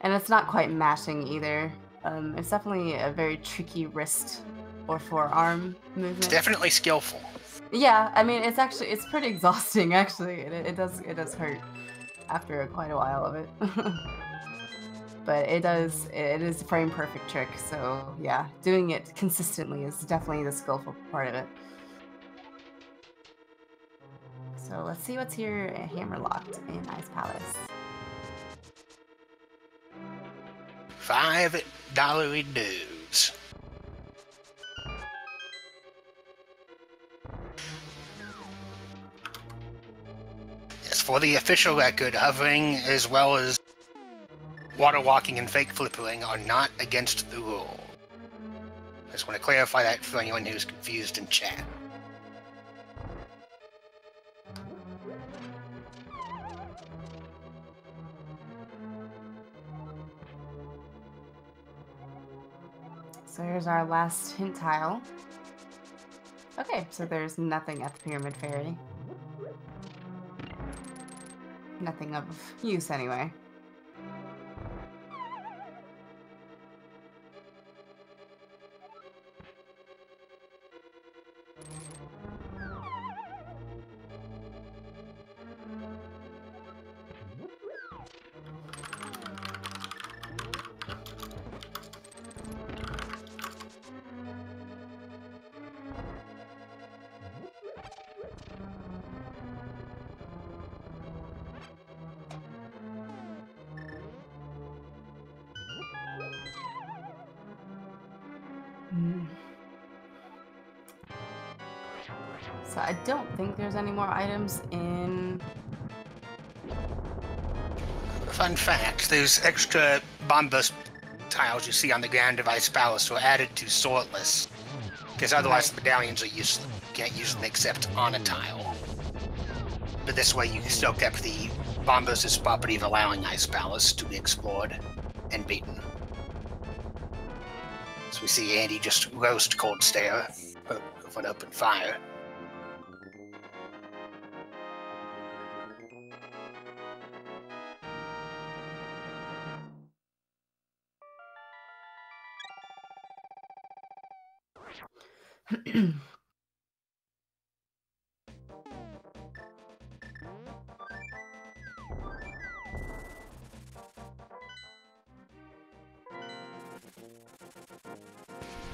it's not quite mashing either. It's definitely a very tricky wrist or forearm movement. It's definitely skillful. Yeah, I mean, it's pretty exhausting actually. It does hurt after quite a while of it. But it is a frame perfect trick, so yeah, doing it consistently is definitely the skillful part of it. So let's see what's here at Hammerlocked in Ice Palace. $5 dues. Yes, for the official record, hovering as well as water walking and fake flippering are not against the rule. I just want to clarify that for anyone who's confused in chat. So here's our last hint tile. Okay, so there's nothing at the Pyramid Fairy. Nothing of use anyway. So I don't think there's any more items in... Fun fact, those extra bomb burst tiles you see on the Grand Device Palace were added to sortless, because otherwise the medallions are useless. You can't use them except on a tile. But this way you still kept the bomb burst's property of allowing Ice Palace to be explored and beaten. So we see Andy just roast Cold Stare with an open fire.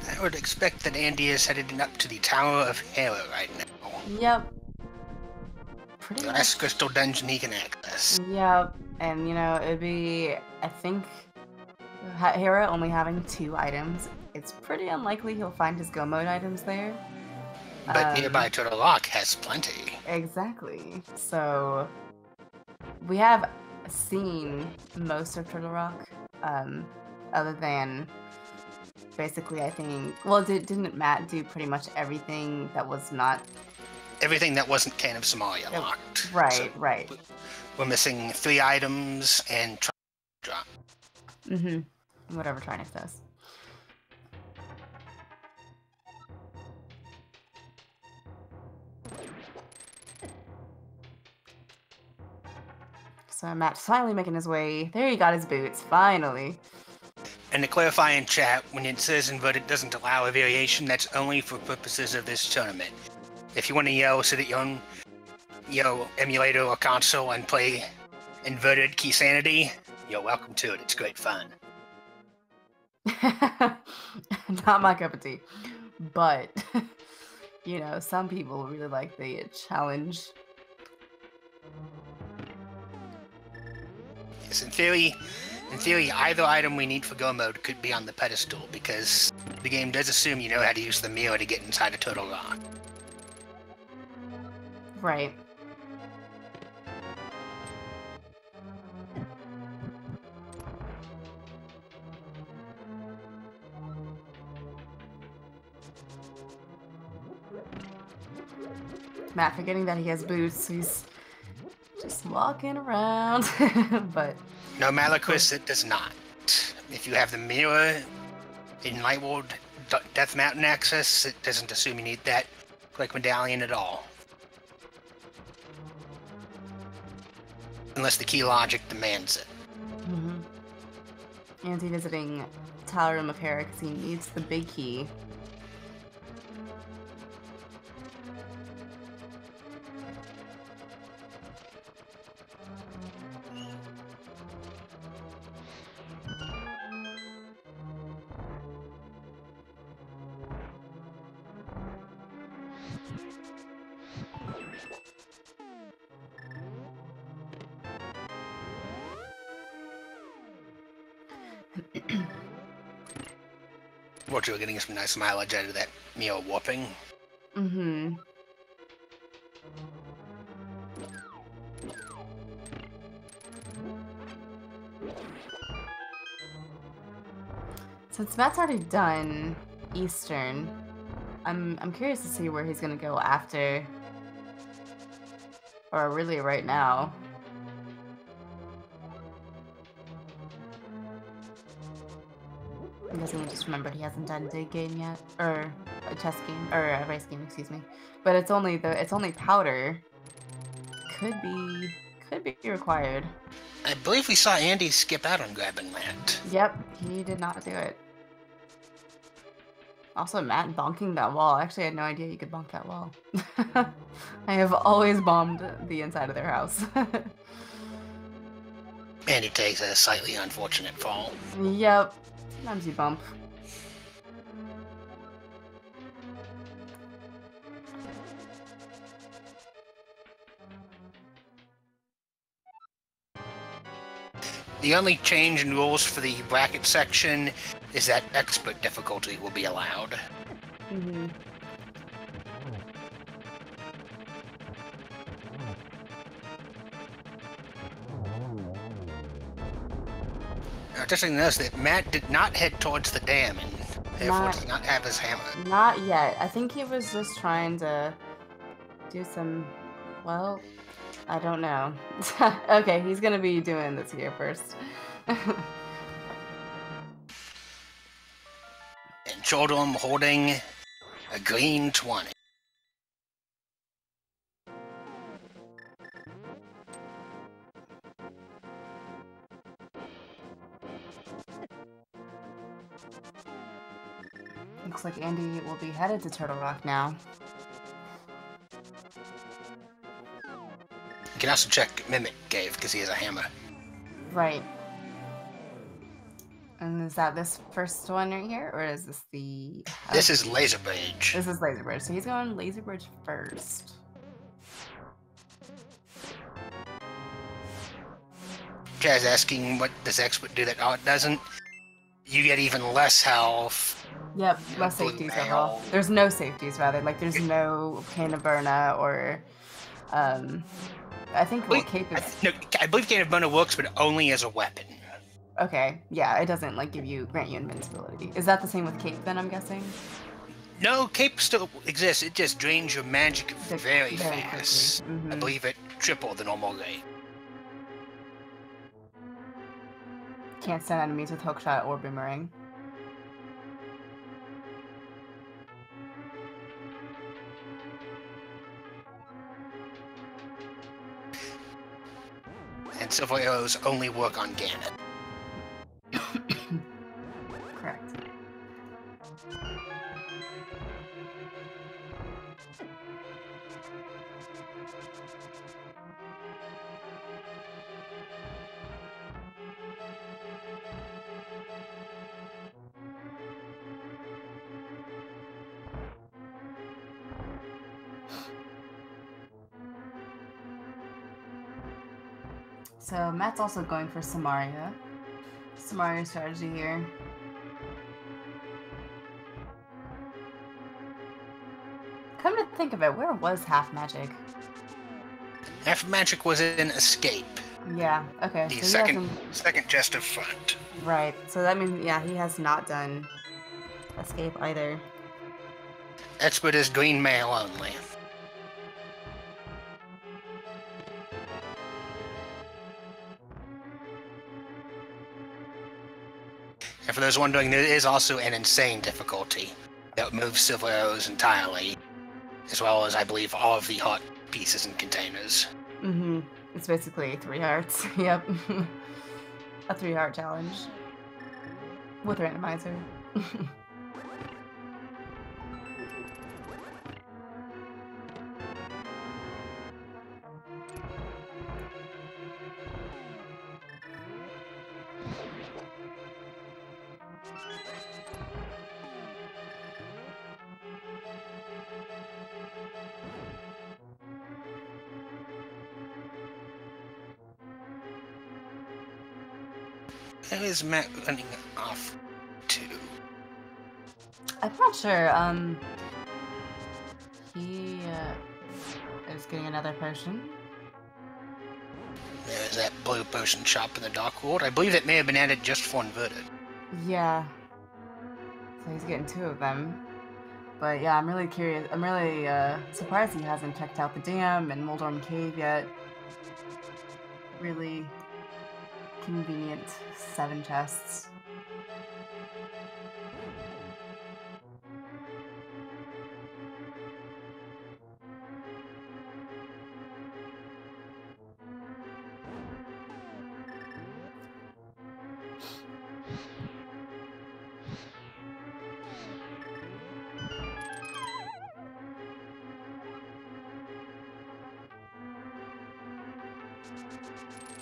I would expect that Andy is headed up to the Tower of Hera right now. Yep. Pretty The much. last crystal dungeon he can access. Yep. And, you know, it'd be, I think, Hera only having 2 items. It's pretty unlikely he'll find his Go Mode items there. But nearby Turtle Rock has plenty. Exactly. So, we have seen most of Turtle Rock, other than... Basically, I think... Well, didn't Matt do pretty much everything that was not... Everything that wasn't Can of Somalia locked. Right, so right. We're missing 3 items and drop. Mm-hmm. Whatever Trinix does. So Matt's finally making his way. There he got his boots, finally. And to clarify in chat, when it says inverted doesn't allow a variation, that's only for purposes of this tournament. If you want to yell, sit at your own emulator or console and play inverted key sanity, you're welcome to it. It's great fun. Not my cup of tea. But, you know, some people really like the challenge. Yes, in theory, either item we need for Go Mode could be on the pedestal, because the game does assume you know how to use the mirror to get inside a Turtle Rock. Right. Matt forgetting that he has boots, he's just walking around, but... No, Malachris, it does not. If you have the mirror in Lightworld Death Mountain access, it doesn't assume you need that quick medallion at all. Unless the key logic demands it. Mm-hmm. Andy visiting Tower Room of Hera because he needs the big key. Fortunately, we're getting some nice mileage out of that Neo warping. Mm-hmm. Since Matt's already done Eastern, I'm curious to see where he's gonna go after, or really right now. I guess I just remembered he hasn't done Dig Game yet, or a chess game, or a race game, excuse me. But it's only powder. Could be required. I believe we saw Andy skip out on grabbing land. Yep, he did not do it. Also, Matt bonking that wall. Actually, I had no idea you could bonk that wall. I have always bombed the inside of their house. Andy takes a slightly unfortunate fall. Yep. Sometimes you bump. The only change in rules for the bracket section is that expert difficulty will be allowed. Mm-hmm. Now, just so you notice that Matt did not head towards the dam and therefore does not have his hammer. Not yet. I think he was just trying to do some, well, I don't know. Okay, he's gonna be doing this here first. And Chordom holding a green 20. Looks like Andy will be headed to Turtle Rock now. You can also check Mimic Cave because he has a hammer. Right. And is that this first one right here, or is this the... This is Laser Bridge. This is Laser Bridge, so he's going Laser Bridge first. Jazz asking what does expert do that it doesn't. You get even less health. Yep, less safeties overall. There's no safeties, rather. Like, there's no Cane of Burna or... I think Cape is... I believe Cane of Burna works, but only as a weapon. Okay, yeah, it doesn't, like, grant you invincibility. Is that the same with Cape, then, I'm guessing? No, Cape still exists. It just drains your magic very fast. Mm-hmm. I believe at triple the normal rate. Can't stun enemies with hookshot or boomerang. And silver arrows only work on Ganon. Correct. So Matt's also going for Samaria. Samaria strategy here. Come to think of it, where was Half Magic? Half Magic was in Escape. Yeah, okay. The so second chest of front. Right, so that means, yeah, he has not done Escape either. Expert is green mail only. And for those wondering, there is also an insane difficulty that moves silver arrows entirely, as well as, I believe, all of the hot pieces and containers. Mm-hmm. It's basically 3 hearts. Yep. A 3-heart challenge. With Randomizer. Who is Matt running off to? I'm not sure. He is getting another potion. There's that blue potion shop in the Dark World. I believe it may have been added just for Inverted. Yeah. So he's getting 2 of them. But yeah, I'm really curious. I'm really surprised he hasn't checked out the dam and Moldorm Cave yet. Really convenient 7 chests.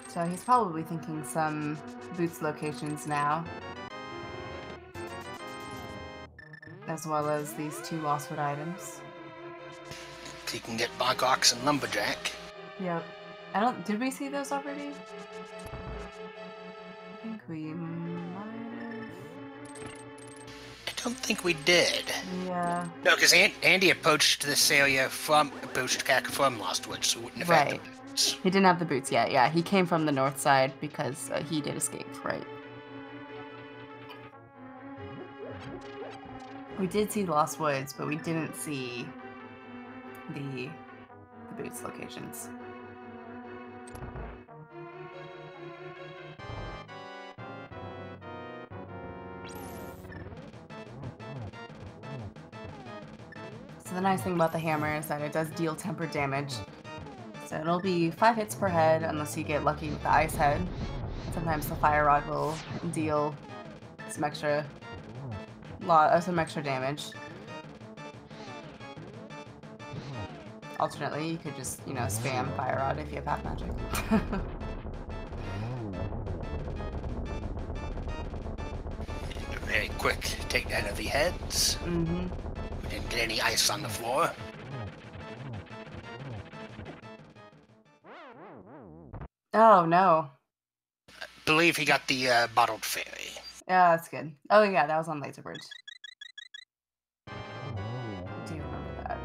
So he's probably thinking some Boots locations now. As well as these 2 Lostwood items. So you can get Bog Ox and Lumberjack. Yep. Did we see those already? I think we might have. think we did. Yeah. No, because Andy approached this area from Lost Woods, so we wouldn't have had the boots. He didn't have the boots yet. Yeah, he came from the north side because he did escape. Right. We did see Lost Woods, but we didn't see the boots locations. So the nice thing about the hammer is that it does deal tempered damage. So it'll be 5 hits per head unless you get lucky with the ice head. Sometimes the fire rod will deal some extra damage. Alternately, you could just, spam fire rod if you have half magic. Very quick takedown of the heads. Mm-hmm. We didn't get any ice on the floor. Oh, no. I believe he got the bottled fairy. Yeah, that's good. Oh, yeah, that was on Laser Bridge. I do remember that.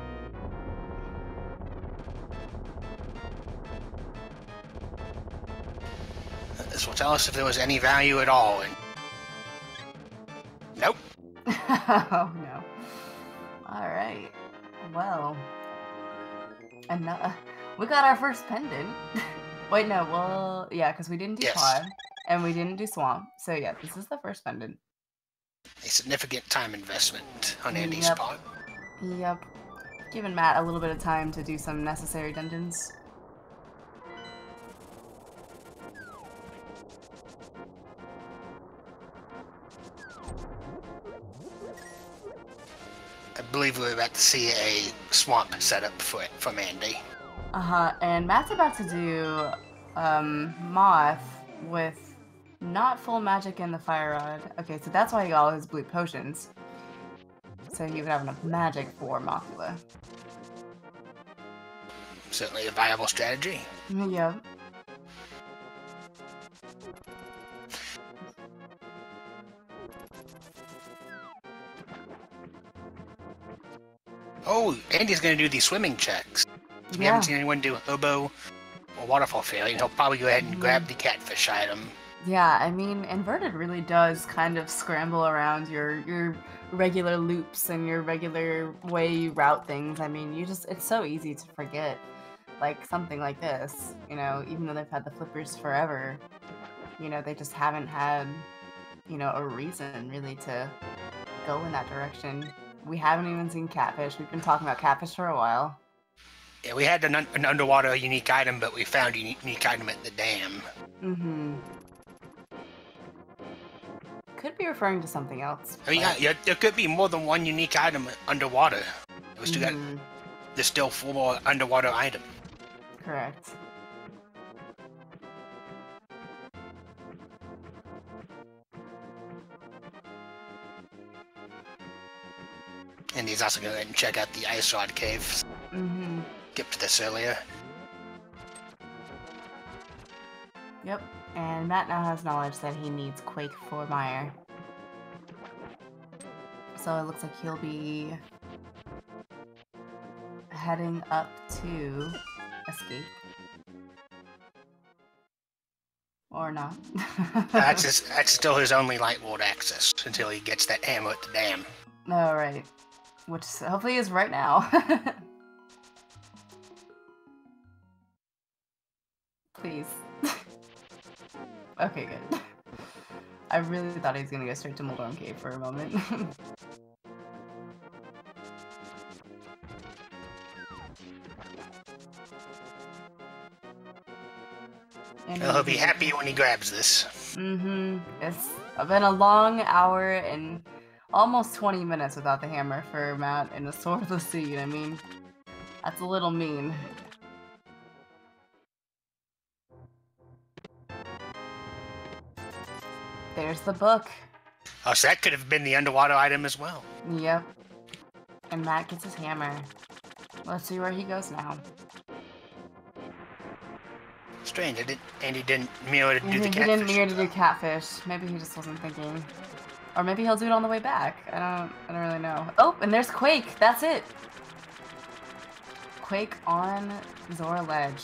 This will tell us if there was any value at all. Nope. Oh, no. Alright. Well. And we got our first pendant. Wait, no, well, yeah, because we didn't do pod, and we didn't do swamp. So, yeah, this is the first pendant. A significant time investment on Andy's part. Yep. Giving Matt a little bit of time to do some necessary dungeons. I believe we're about to see a swamp setup from Andy. And Matt's about to do Moth with not full magic in the fire rod. Okay, so that's why he got all his blue potions. So he would have enough magic for Mothula. Certainly a viable strategy. Yep. Oh, Andy's going to do these swimming checks. We haven't seen anyone do Oboe or Waterfall Fairy, and he'll probably go ahead and grab the catfish item. Yeah, I mean, Inverted really does kind of scramble around your regular loops and your regular way you route things. I mean, it's so easy to forget, like, something like this, even though they've had the flippers forever, they just haven't had, a reason really to go in that direction. We haven't even seen catfish. We've been talking about catfish for a while. Yeah, we had an underwater unique item, but we found a unique item at the dam. Mm-hmm. Could be referring to something else. I mean, yeah, there could be more than one unique item underwater. There's still 4 more underwater items. Correct. And he's also going to go ahead and check out the Ice Rod Cave. Mm-hmm. Get to this earlier. Yep, and Matt now has knowledge that he needs Quake for Mire. So it looks like he'll be heading up to Escape. Or not. That's still his only light world access until he gets that hammer at the dam. All right. Which hopefully is right now. Please. Okay, good. I really thought he was gonna go straight to Moldorm Cave for a moment. And he'll be happy when he grabs this. Mm-hmm. It's been a long hour and almost 20 minutes without the hammer for Matt in the Sword of the Sea. I mean, that's a little mean. There's the book. Oh, so that could have been the underwater item as well. Yep. And Matt gets his hammer. Let's see where he goes now. Strange, Andy didn't mirror to do the catfish. He didn't mirror to do catfish. Maybe he just wasn't thinking. Or maybe he'll do it on the way back. I don't really know. Oh, and there's Quake. That's it. Quake on Zora Ledge.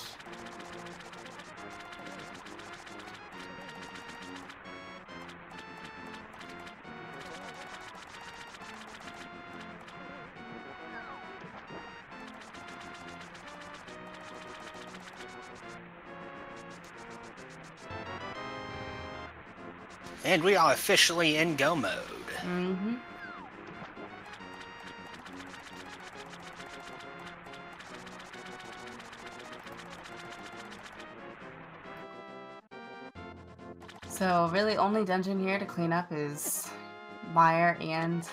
And we are officially in go mode. Mm-hmm. So really only dungeon here to clean up is Mire and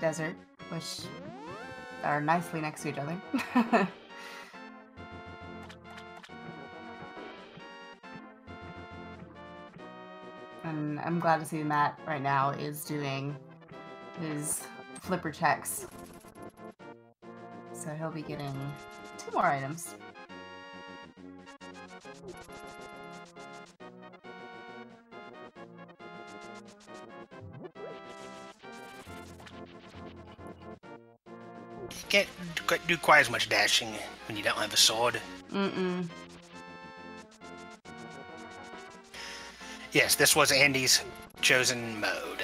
Desert, which are nicely next to each other. And I'm glad to see Matt right now is doing his flipper checks. So he'll be getting 2 more items. You can't do quite as much dashing when you don't have a sword. Mm-mm. Yes, this was Andy's chosen mode.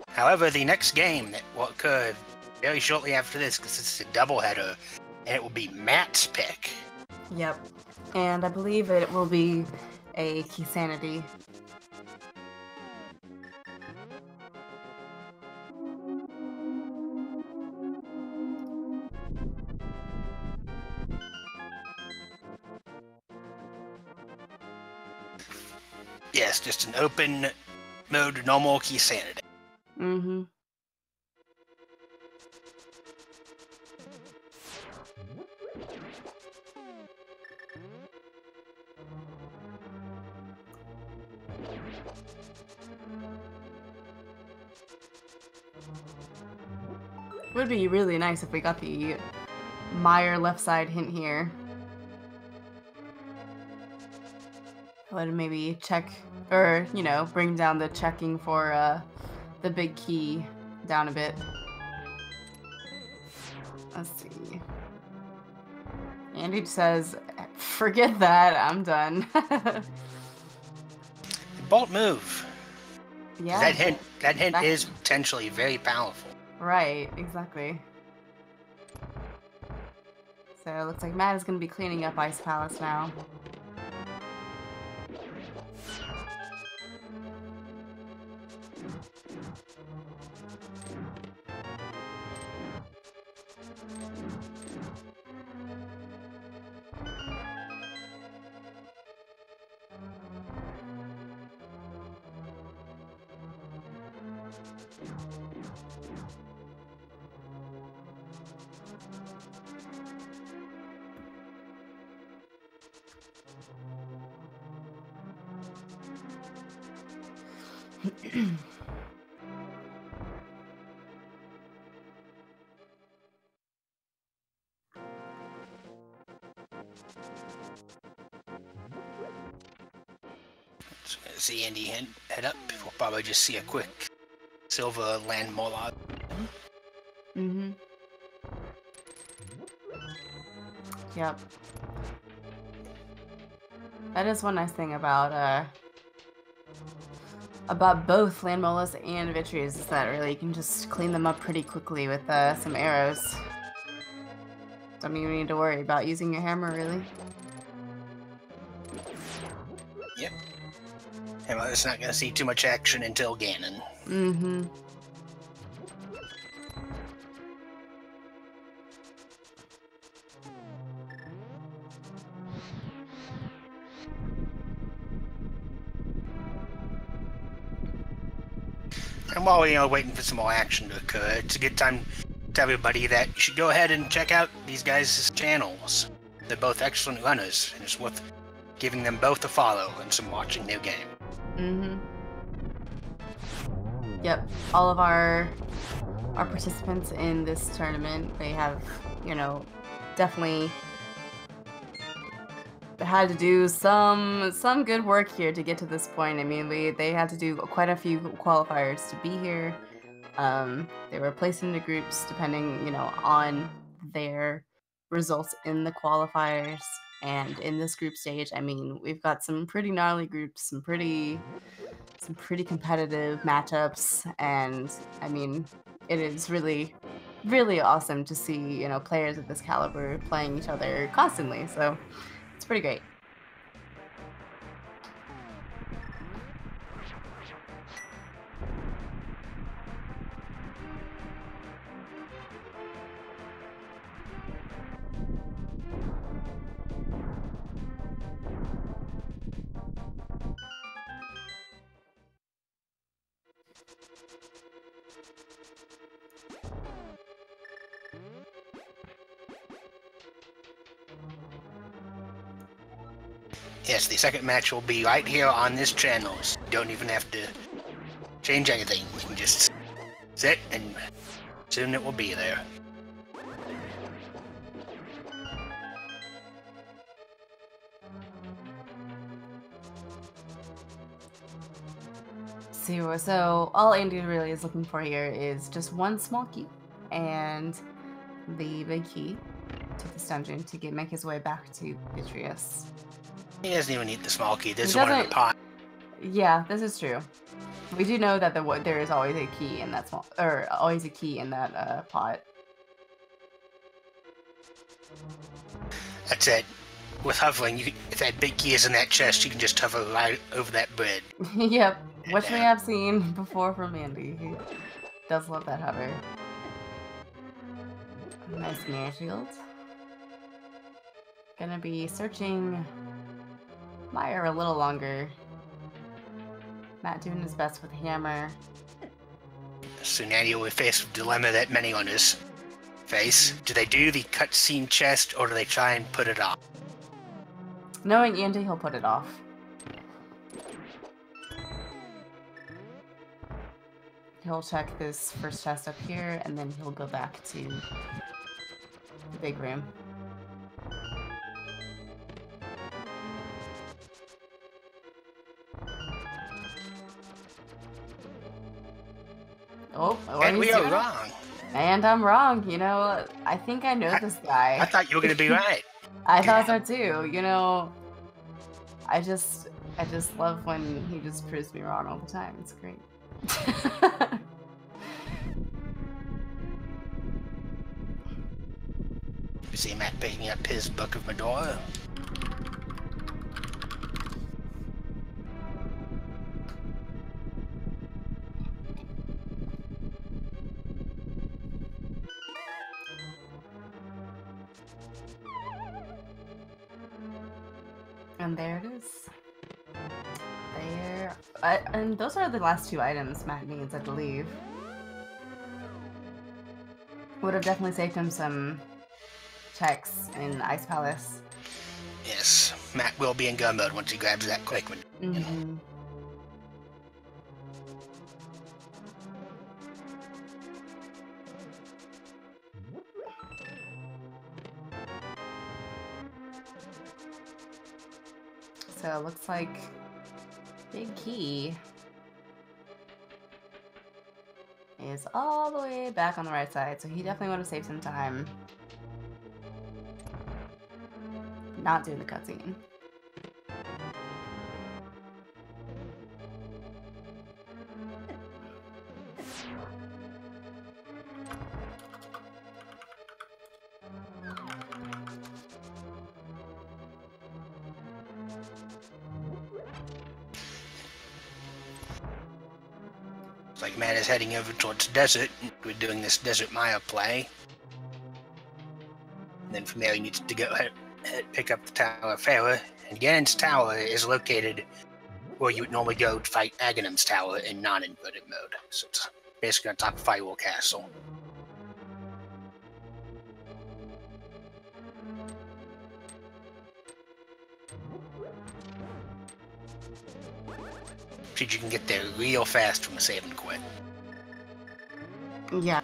However, the next game that will occur very shortly after this, because it's a doubleheader, and it will be Matt's pick. Yep. And I believe it will be a Key Sanity. Yes, just an open mode, normal Key Sanity. Mm-hmm. It would be really nice if we got the Mire left side hint here. I would maybe check, or, you know, bring down the checking for the big key down a bit. Let's see. Andy says, forget that, I'm done. Bolt move. Yeah. That hint is potentially very powerful. Right, exactly. So it looks like Matt is going to be cleaning up Ice Palace now. So, see Andy head up. We'll probably just see a quick silver land molar. Mm-hmm. Yep. That is one nice thing about both land molas and vitreous is that really you can just clean them up pretty quickly with some arrows. Don't even need to worry about using your hammer, really. Yep. And it's not going to see too much action until Ganon. Mm-hmm. And while we're waiting for some more action to occur, it's a good time to tell everybody that you should go ahead and check out these guys' channels. They're both excellent runners, and it's worth giving them both a follow and some watching their game. Mm-hmm. Yep. All of our participants in this tournament, they have, you know, definitely had to do some good work here to get to this point. I mean, they had to do quite a few qualifiers to be here. They were placed into groups depending, you know, on their results in the qualifiers. And in this group stage, I mean, we've got some pretty gnarly groups, some pretty competitive matchups, and I mean, it is really, really awesome to see, you know, players of this caliber playing each other constantly. So it's pretty great. Yes, the second match will be right here on this channel. So you don't even have to change anything. You can just sit and soon it will be there. So all Andy really is looking for here is just one small key and the big key to this dungeon to make his way back to Beatrice. He doesn't even need the small key. There's one in the pot. Yeah, this is true. We do know that there is always a key in that always a key in that pot. That's it. With hovering, if that big key is in that chest, you can just hover right over that bread. Yep, which we have seen before from Andy. He does love that hover. Nice mirror shield. Gonna be searching Meyer a little longer. Matt doing his best with the hammer. So now you'll be faced with a dilemma that many owners face. Do they do the cutscene chest, or do they try and put it off? Knowing Andy, he'll put it off. He'll check this first chest up here, and then he'll go back to the big room. Oh, and we are wrong. And I'm wrong. You know, I think I know this guy. I thought you were going to be right. I thought so too. You know, I just love when he just proves me wrong all the time. It's great. You see Matt picking up his Book of Medora. And there it is. There. And those are the last two items Matt needs, I believe. Would have definitely saved him some checks in Ice Palace. Yes, Matt will be in gun mode once he grabs that quick one. Mm-hmm. So it looks like big key is all the way back on the right side, so he definitely want to save some time. Not doing the cutscene. It's like Matt is heading over towards the desert. We're doing this Desert Maya play. And then from there, he needs to go ahead pick up the Tower of Pharaoh. And Ganon's Tower is located where you would normally go to fight Aghanim's Tower in non-inverted mode. So it's basically on top of Firewall Castle. So you can get there real fast from a save and quit. Yeah.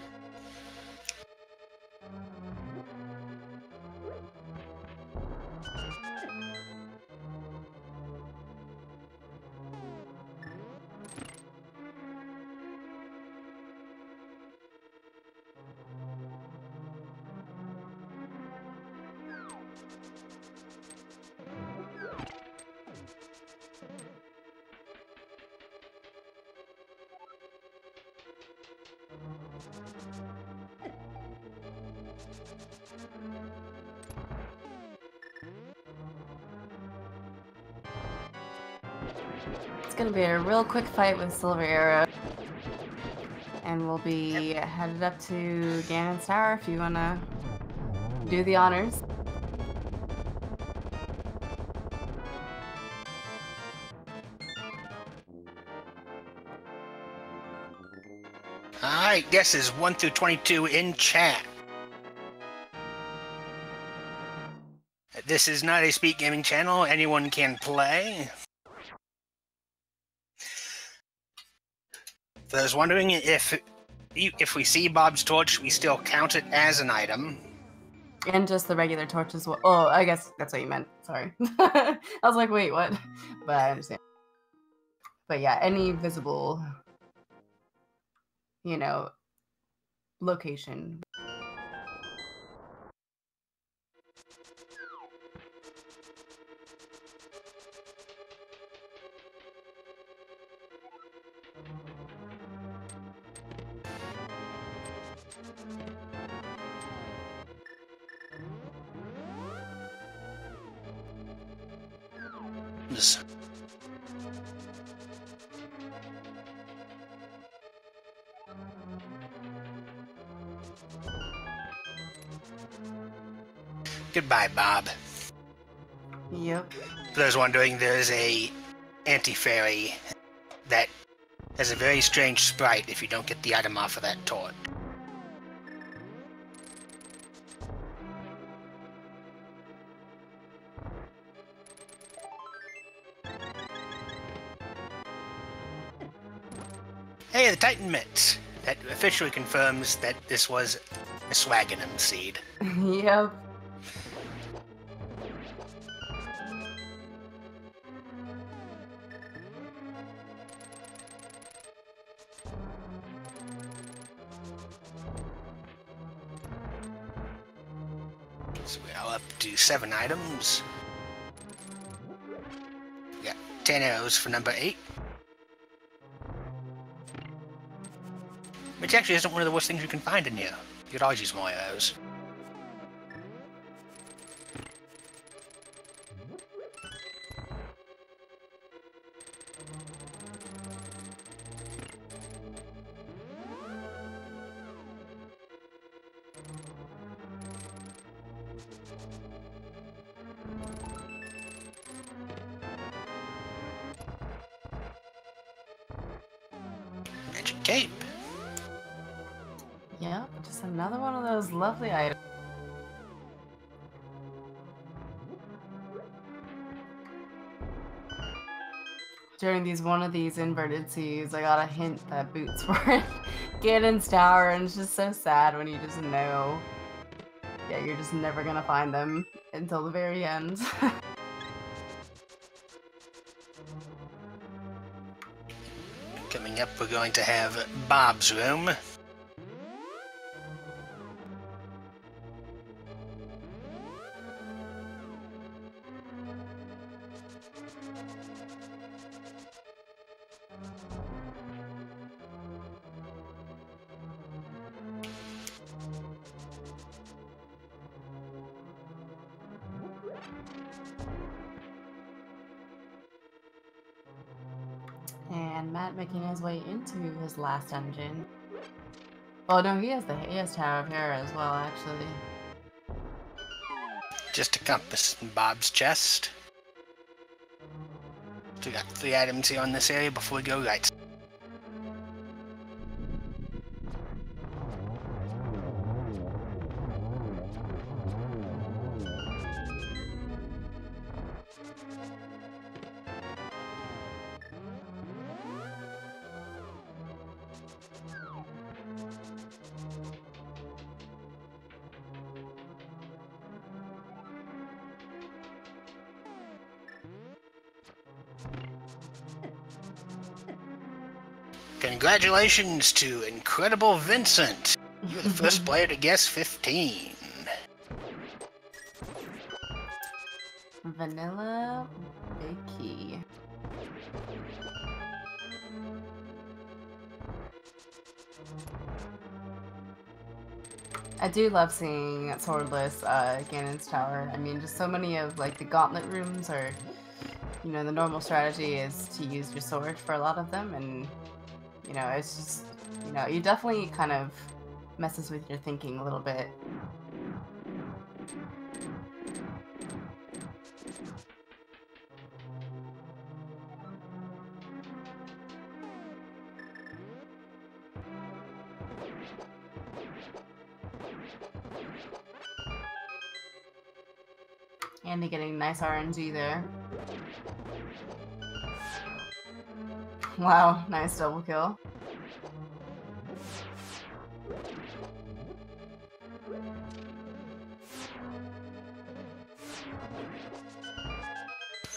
It's gonna be a real quick fight with Silver Arrow. And we'll be headed up to Ganon's Tower if you wanna do the honors. Alright, guesses 1 through 22 in chat. This is not a speed gaming channel. Anyone can play. For those wondering, if we see Bob's torch, we still count it as an item. And just the regular torch as well. Oh, I guess that's what you meant. Sorry. I was like, wait, what? But I understand. But yeah, any visible, you know, location. Goodbye, Bob. Yep. For those wondering, there's a anti-fairy that has a very strange sprite if you don't get the item off of that torch. Hey, the Titan Mitts! That officially confirms that this was a Swagginem seed. Yep. So we're all up to 7 items. We got 10 arrows for number 8. Which actually isn't one of the worst things you can find in here. You could always use more arrows. Magic cape. Yep, just another one of those lovely items. During one of these inverted seas, I got a hint that boots were in Ganon's Tower, and it's just so sad when you just know. Yeah, you're just never gonna find them until the very end. Coming up, we're going to have Bob's room. And Matt making his way into his last dungeon. Oh no, he has Tower of Hera as well, actually. Just a compass in Bob's chest. So we got 3 items here on this area before we go right. Congratulations to Incredible Vincent! You're the first player to guess 15. Vanilla Vicky. I do love seeing swordless Ganon's Tower. I mean, just so many of like the gauntlet rooms are you know, the normal strategy is to use your sword for a lot of them, and, you know, it's just, you know, you definitely kind of messes with your thinking a little bit. Andy getting nice RNG there. Wow, nice double kill.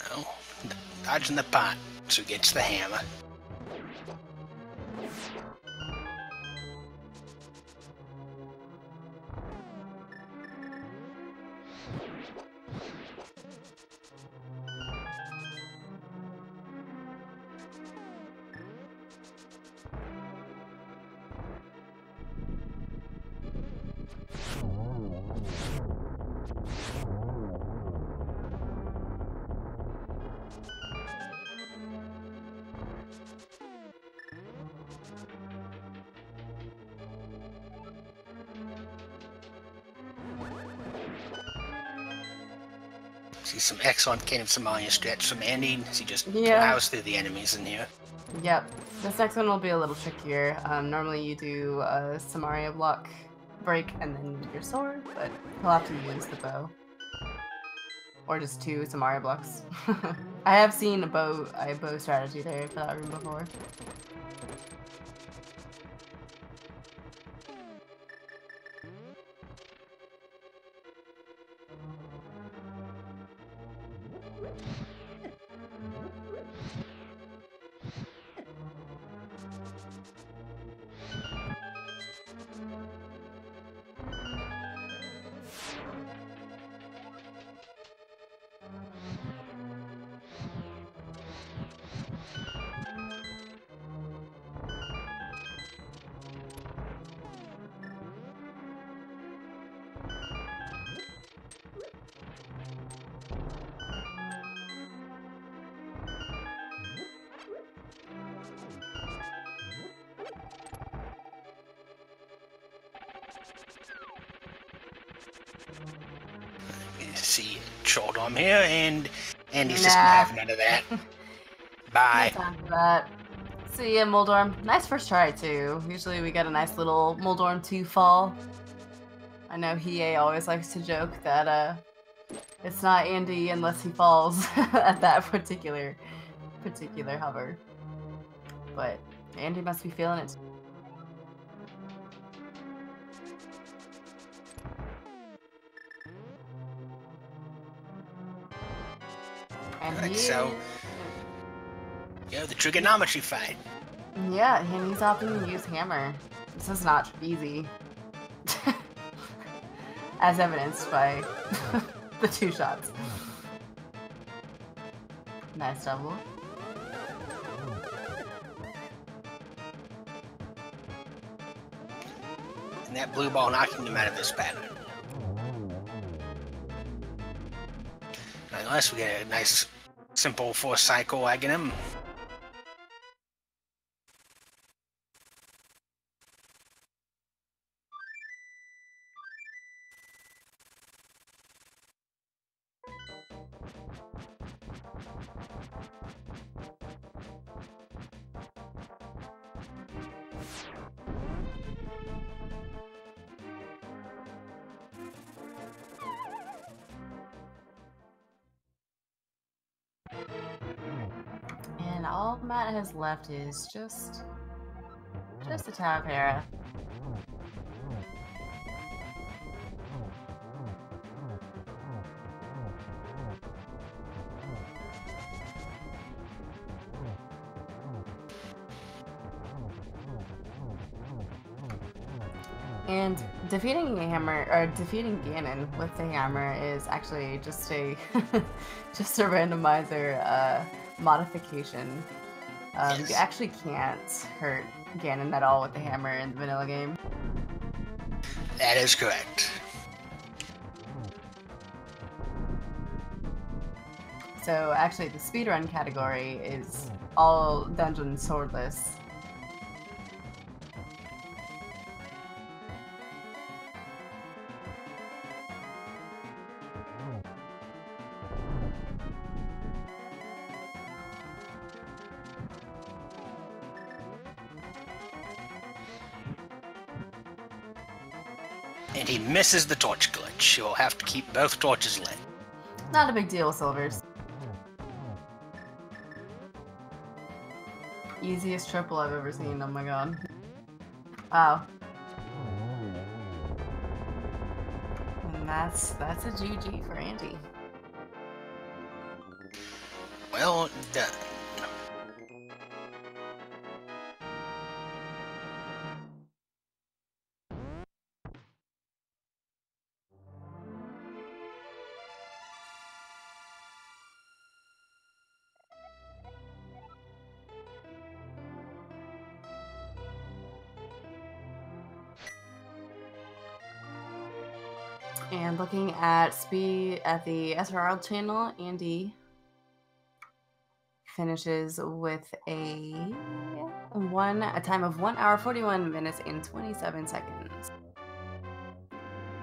Well, dodging the pot, so gets the hammer. See some excellent Kingdom Somalia stretch from Andy as he just plows through the enemies in here. Yep. This next one will be a little trickier. Normally you do a Samaria block break and then your sword, but he'll have to use the bow. Or just 2 Samaria blocks. I have seen a bow strategy there for that room before. See Choldom here, and Andy's just gonna have none of that. Bye. No time for that. See ya, Moldorm. Nice first try, too. Usually we get a nice little Moldorm 2 fall. I know Hiei always likes to joke that it's not Andy unless he falls at that particular hover. But Andy must be feeling it. And right, so the trigonometry fight. Yeah, and he's opting to use hammer. This is not easy. As evidenced by the 2 shots. Nice double. And that blue ball knocking him out of this pattern. Unless we get a nice, simple 4 cycle egging him. And all Matt has left is just a Tavera. And defeating Ganon with the hammer is actually just a just a randomizer modification. Yes. You actually can't hurt Ganon at all with the hammer in the vanilla game. That is correct. So actually, the speedrun category is all dungeon swordless. And he misses the torch glitch. You'll have to keep both torches lit. Not a big deal, Silvers. Easiest triple I've ever seen, oh my god. Wow. And that's a GG for Andy. Well done. And looking at speed at the SRL channel, Andy finishes with a time of 1 hour 41 minutes and 27 seconds.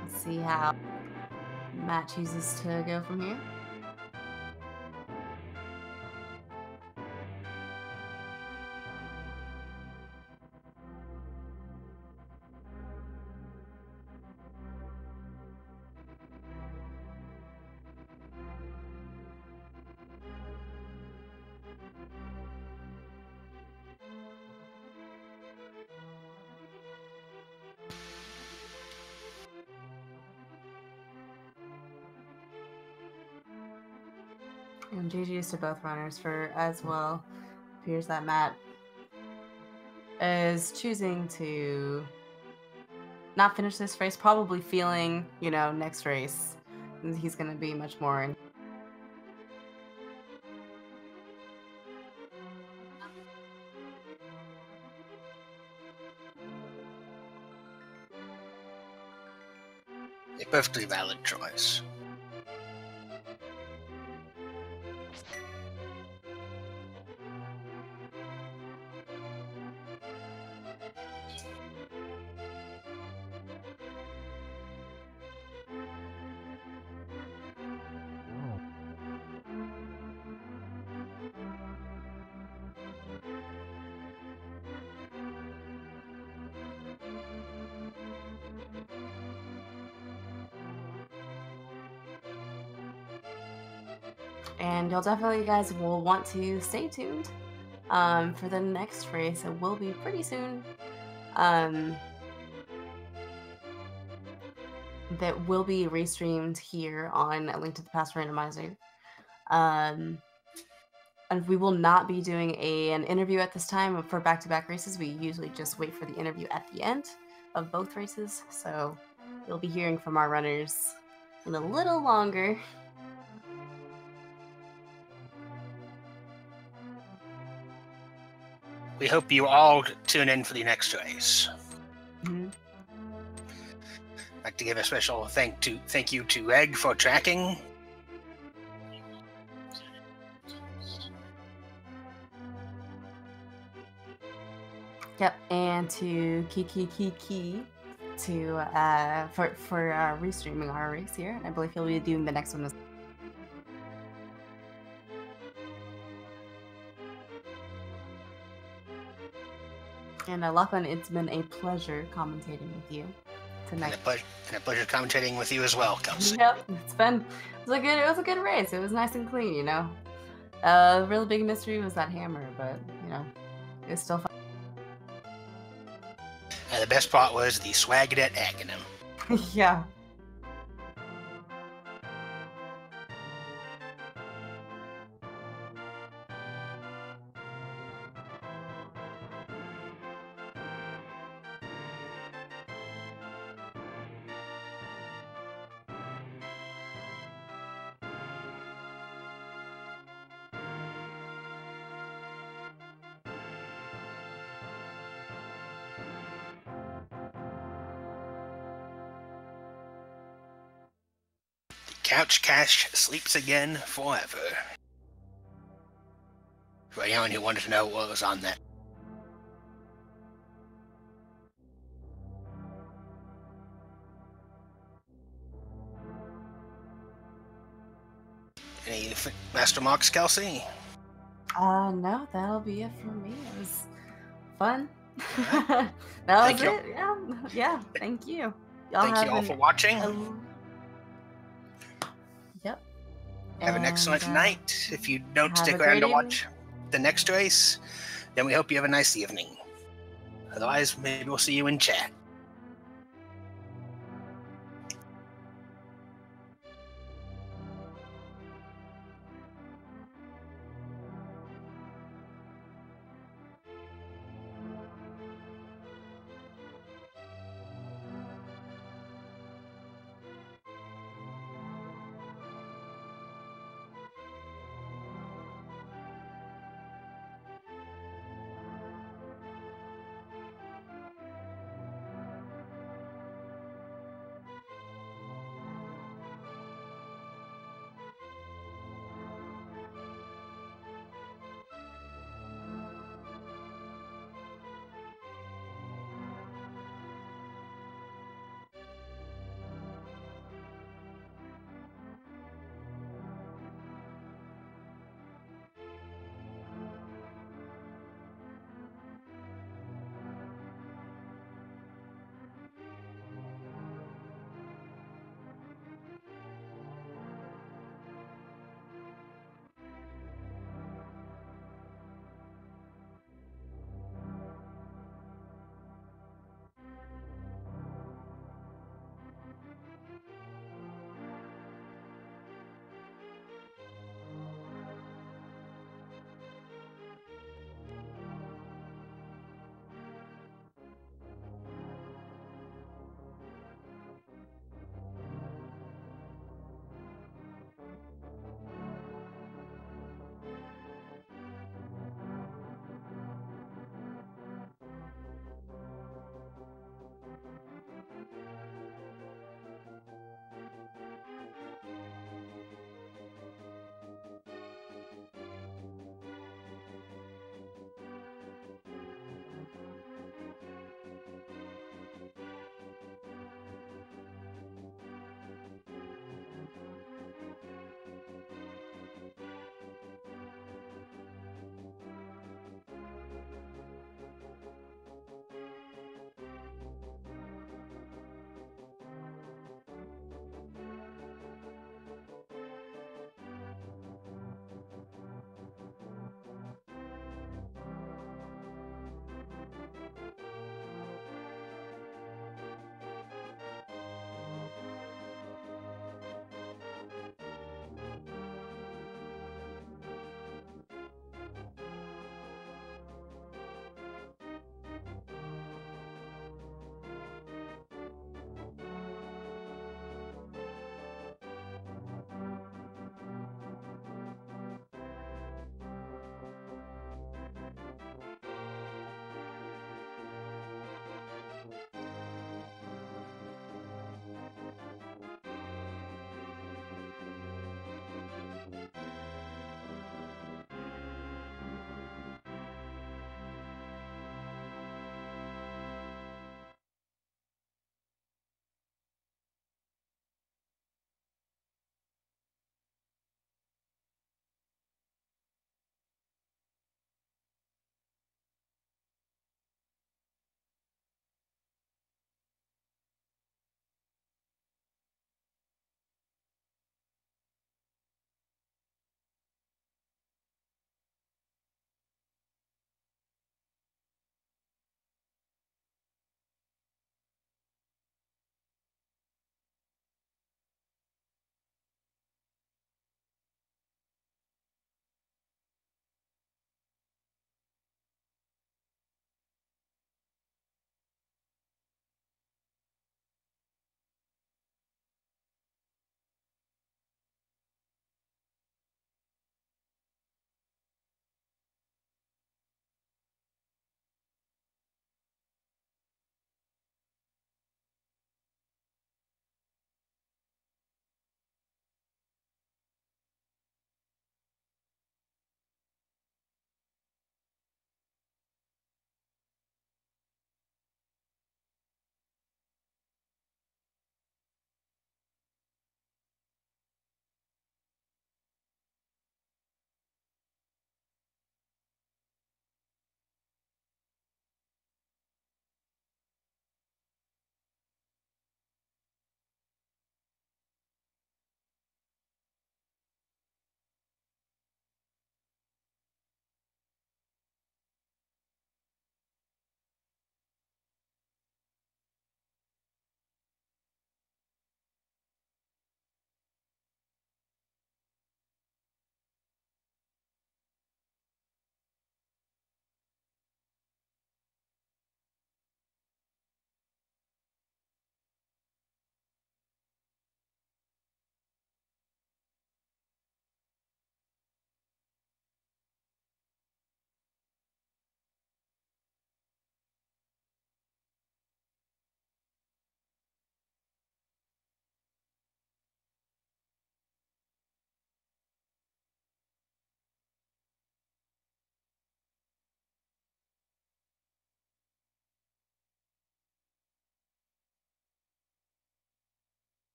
Let's see how Matt chooses to go from here. And GG's to both runners for as well. Appears that Matt is choosing to not finish this race, probably feeling, you know, next race he's going to be much more in. A perfectly valid choice. And you'll definitely, you guys will want to stay tuned for the next race. It will be pretty soon. That will be restreamed here on A Link to the Past Randomizer. And we will not be doing an interview at this time for back-to-back races. We usually just wait for the interview at the end of both races. So you'll be hearing from our runners in a little longer. We hope you all tune in for the next race. Mm-hmm. I'd like to give a special thank you to Egg for tracking. Yep, and to Kiki to for restreaming our race here. I believe he'll be doing the next one as well. And Lachlan, it's been a pleasure commentating with you tonight. And a pleasure commentating with you as well, Kelsey. Yep, it was a good race. It was nice and clean, you know. Real big mystery was that hammer, but you know, it was still fun. And the best part was the Swagadet Aghanim. Yeah. Couch Cash sleeps again forever. for anyone who wanted to know what was on that. Any Master Marks, Kelsey? No, that'll be it for me. It was fun. Right. That was it. Yeah. Thank you. Thank you all for watching. Yep. Have an excellent night. If you don't stick a around to great watch the next race, then we hope you have a nice evening. Otherwise, maybe we'll see you in chat.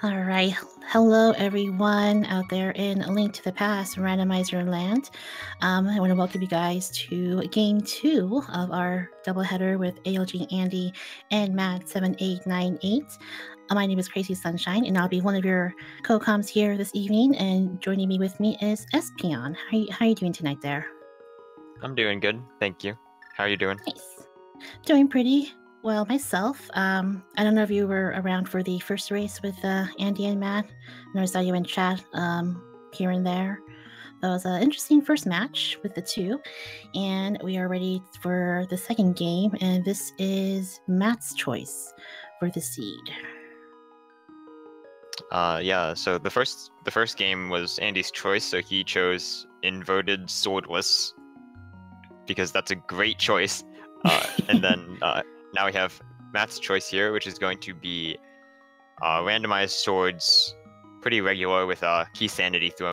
All right. Hello, everyone out there in A Link to the Past, Randomizer Land. I want to welcome you guys to Game 2 of our doubleheader with ALG Andy and Matt7898. My name is Crazy Sunshine, and I'll be one of your co-coms here this evening. And joining me with me is Espion. How are you doing tonight there? I'm doing good, thank you. How are you doing? Nice. Doing pretty well myself. I don't know if you were around for the first race with Andy and Matt. I noticed that you in chat here and there. That was an interesting first match with the two. And we are ready for the second game. And this is Matt's choice for the seed. Yeah, so the first game was Andy's choice, so he chose Inverted Swordless, because that's a great choice. And then now we have Matt's choice here, which is going to be randomized swords, pretty regular with key sanity through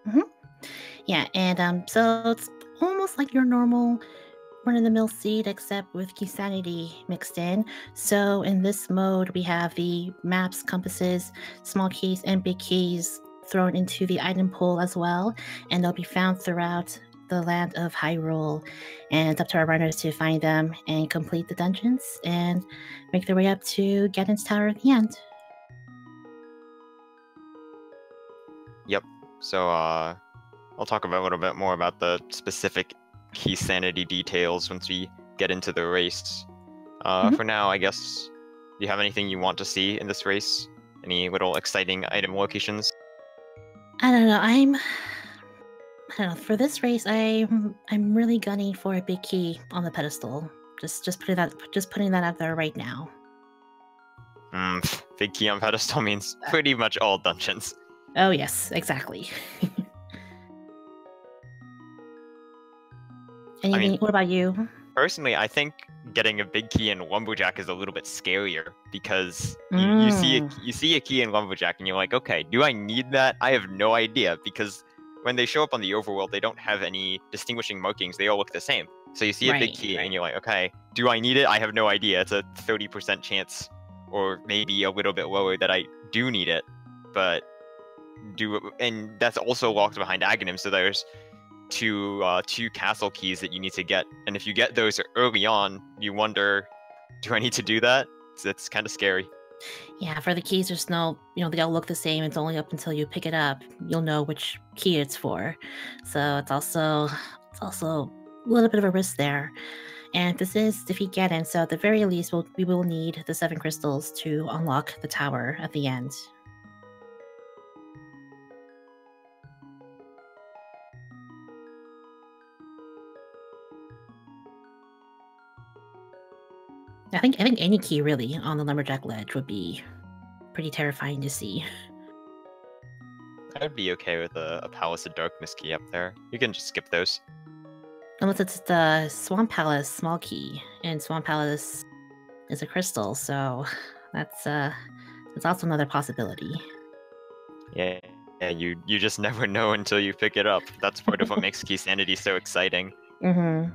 them. Yeah, and so it's almost like your normal run-of-the-mill seed, except with key sanity mixed in. So in this mode, we have the maps, compasses, small keys, and big keys thrown into the item pool as well, and they'll be found throughout the land of Hyrule, and it's up to our runners to find them and complete the dungeons and make their way up to Ganon's Tower at the end. Yep. So I'll talk about a little bit more about the specific key sanity details once we get into the race. For now, I guess, do you have anything you want to see in this race? Any little exciting item locations? I don't know. For this race, I'm really gunning for a big key on the pedestal. Just putting that out there right now. Big key on pedestal means pretty much all dungeons. Oh yes, exactly. What about you? Personally, I think getting a big key in Lumberjack is a little bit scarier, because you see a key in Lumberjack and you're like, okay, do I need that? I have no idea, because when they show up on the overworld, they don't have any distinguishing markings. They all look the same. So you see a big key and you're like, okay, do I need it? I have no idea. It's a 30% chance, or maybe a little bit lower, that I do need it. But and that's also locked behind Aghanim, so there's two castle keys that you need to get. And if you get those early on, you wonder, do I need to do that? It's kind of scary. Yeah, for the keys, there's no, they all look the same. It's only up until you pick it up, you'll know which key it's for. So it's also a little bit of a risk there. And this is defeat Ganon, so at the very least, we will need the 7 crystals to unlock the tower at the end. I think any key really on the Lumberjack ledge would be pretty terrifying to see. I would be okay with a Palace of Darkness key up there. You can just skip those. Unless it's the Swamp Palace small key, and Swamp Palace is a crystal, so that's also another possibility. Yeah, you just never know until you pick it up. That's part of what makes key sanity so exciting. Mm-hmm.